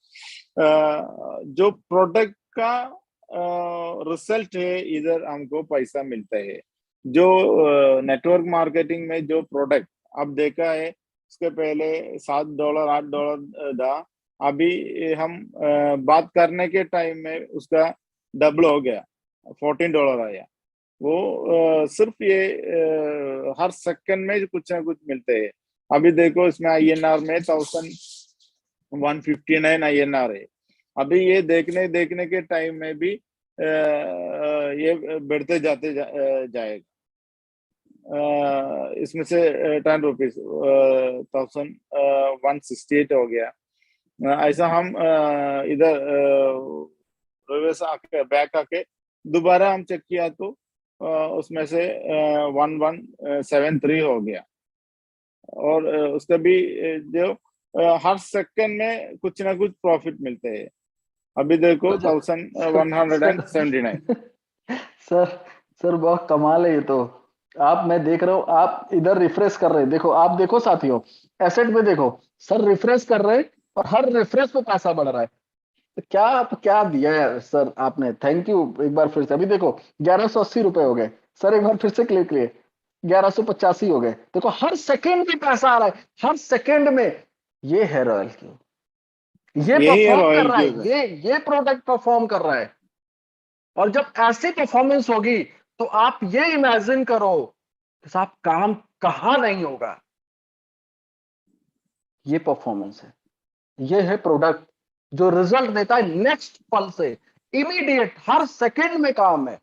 जो प्रोडक्ट का रिजल्ट है, इधर हमको पैसा मिलता है। जो नेटवर्क मार्केटिंग में जो प्रोडक्ट अब देखा है, उसके पहले $7, $8 था, अभी हम बात करने के टाइम में उसका डबल हो गया, $14 आया। वो सिर्फ ये हर सेकंड में कुछ ना कुछ मिलते हैं। अभी देखो इसमें INR में 1159 INR है। अभी ये देखने के टाइम में भी ये बढ़ते जाते जाएगा। इसमें से 10 रुपीज 1168 हो गया। ऐसा हम इधर रिवर्स आके बैक आके दोबारा हम चेक किया तो उसमें से 1173 हो गया। और उसका भी जो हर सेकंड में कुछ ना कुछ प्रॉफिट मिलते हैं। अभी देखो 1179। सर सर बहुत कमाल है ये तो। आप, मैं देख रहा हूँ आप इधर रिफ्रेश कर रहे हैं, देखो आप देखो साथियों, एसेट में देखो, सर रिफ्रेश कर रहे हैं और हर रिफ्रेश पे पैसा बढ़ रहा है। तो क्या दिया है सर आपने, थैंक यू। एक बार फिर से अभी देखो 1180 रुपए हो गए। सर एक बार फिर से क्लिक लिए, 1185 हो गए। देखो हर सेकंड में पैसा आ रहा है, हर सेकंड में। ये है रॉयल क्यू, ये यही है परफॉर्म कर रॉयल रहा क्यू है, सर। ये प्रोडक्ट परफॉर्म कर रहा है। और जब ऐसी परफॉर्मेंस होगी तो आप ये इमेजिन करो कि साहब काम कहां नहीं होगा। ये परफॉर्मेंस है, ये है प्रोडक्ट जो रिजल्ट देता है नेक्स्ट पल से, इमीडिएट, हर सेकंड में काम है।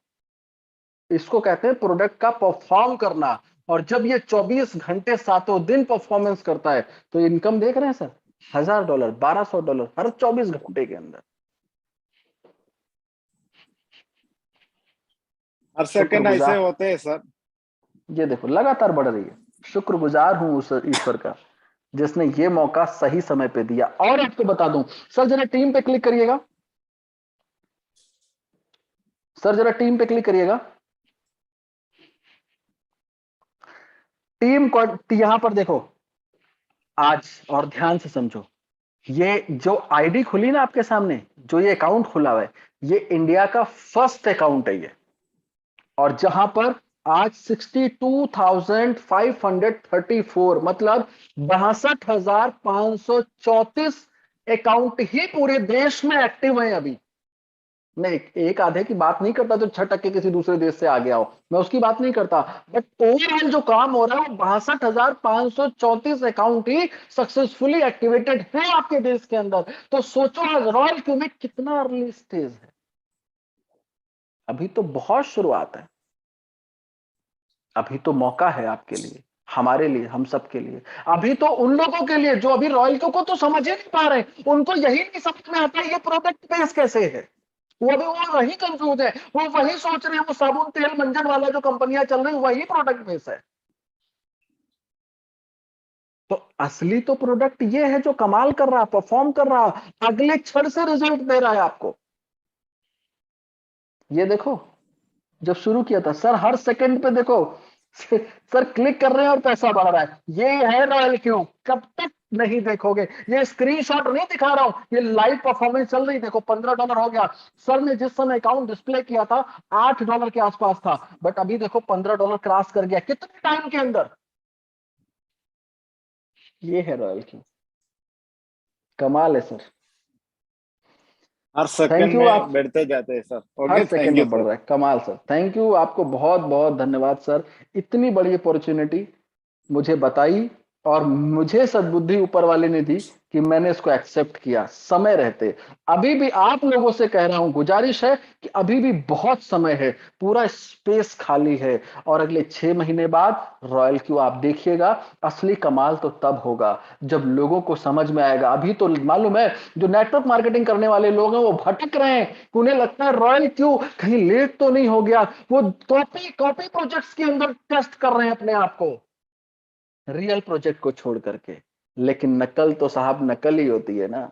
इसको कहते हैं प्रोडक्ट का परफॉर्म करना। और जब ये 24 घंटे सातों दिन परफॉर्मेंस करता है तो इनकम देख रहे हैं सर, $1000, $1200 हर 24 घंटे के अंदर। हर सेकंड ऐसे शुक्रगुजार, होते हैं सर। ये देखो लगातार बढ़ रही है। शुक्रगुजार हूं उस ईश्वर का जिसने ये मौका सही समय पे दिया। और आपको बता दूं सर, जरा टीम पे क्लिक करिएगा, सर जरा टीम पे क्लिक करिएगा। टीम को यहां पर देखो आज, और ध्यान से समझो, ये जो आईडी खुली ना आपके सामने, जो ये अकाउंट खुला हुआ है, ये इंडिया का फर्स्ट अकाउंट है ये। और जहां पर आज 62,534 मतलब 62,534 अकाउंट ही पूरे देश में एक्टिव है अभी। मैं एक आधे की बात नहीं करता जो 6 टक्के किसी दूसरे देश से आ गया हो, मैं उसकी बात नहीं करता। बट ओवरऑल जो काम हो रहा है वो 62,534 अकाउंट ही सक्सेसफुली एक्टिवेटेड है आपके देश के अंदर। तो सोचो आज रॉयल क्यू में कितना अर्ली स्टेज है, अभी तो बहुत शुरुआत है। अभी तो मौका है आपके लिए, हमारे लिए, हम सबके लिए। अभी तो उन लोगों के लिए जो अभी रॉयल क्यू को तो समझ ही नहीं पा रहे, उनको यही नहीं समझ में आता ये प्रोडक्ट बेस कैसे है। वो वही कंफ्यूज है, वो वही सोच रहे हैं, वो साबुन तेल मंजन वाला जो कंपनियां चल रही है वही प्रोडक्ट बेस है। तो असली तो प्रोडक्ट ये है जो कमाल कर रहा, परफॉर्म कर रहा, अगले क्षण से रिजल्ट दे रहा है आपको। ये देखो जब शुरू किया था सर, हर सेकंड पे देखो सर क्लिक कर रहे हैं और पैसा बढ़ रहा है। ये है रॉयल क्यू, कब तक नहीं देखोगे। ये स्क्रीनशॉट नहीं दिखा रहा हूं, ये लाइव परफॉर्मेंस चल रही। देखो $15 हो गया। सर ने जिस समय अकाउंट डिस्प्ले किया था $8 के आसपास था, बट अभी देखो $15 क्रॉस कर गया कितने टाइम के अंदर। ये है रॉयल क्यू, कमाल है sir. Her thank second you में आप, बढ़ते जाते हैं sir. Her okay, second thank you में बढ़ सर। रहा है, कमाल सर। थैंक यू, आपको बहुत बहुत धन्यवाद सर, इतनी बड़ी अपॉर्चुनिटी मुझे बताई और मुझे सद्बुद्धि ऊपर वाले ने दी कि मैंने इसको एक्सेप्ट किया समय रहते। अभी भी आप लोगों से कह रहा हूं, गुजारिश है कि अभी भी बहुत समय है, पूरा स्पेस खाली है। और अगले 6 महीने बाद रॉयल क्यू आप देखिएगा, असली कमाल तो तब होगा जब लोगों को समझ में आएगा। अभी तो मालूम है जो नेटवर्क मार्केटिंग करने वाले लोग हैं वो भटक रहे हैं, उन्हें लगता है रॉयल क्यू कहीं लेट तो नहीं हो गया। वो कॉपी कॉपी प्रोजेक्ट्स के अंदर टेस्ट कर रहे हैं अपने आप को, रियल प्रोजेक्ट को छोड़ करके। लेकिन नकल तो साहब नकल ही होती है ना।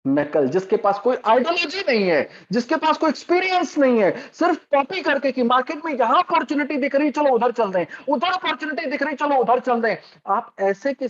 नकल, जिसके पास कोई आइडियोलॉजी नहीं है, जिसके पास कोई एक्सपीरियंस नहीं है, सिर्फ कॉपी करके कि मार्केट में यहां अपॉर्चुनिटी दिख रही चलो उधर चल रहे हैं, उधर अपॉर्चुनिटी दिख रही चलो उधर चल रहे हैं। आप ऐसे किसी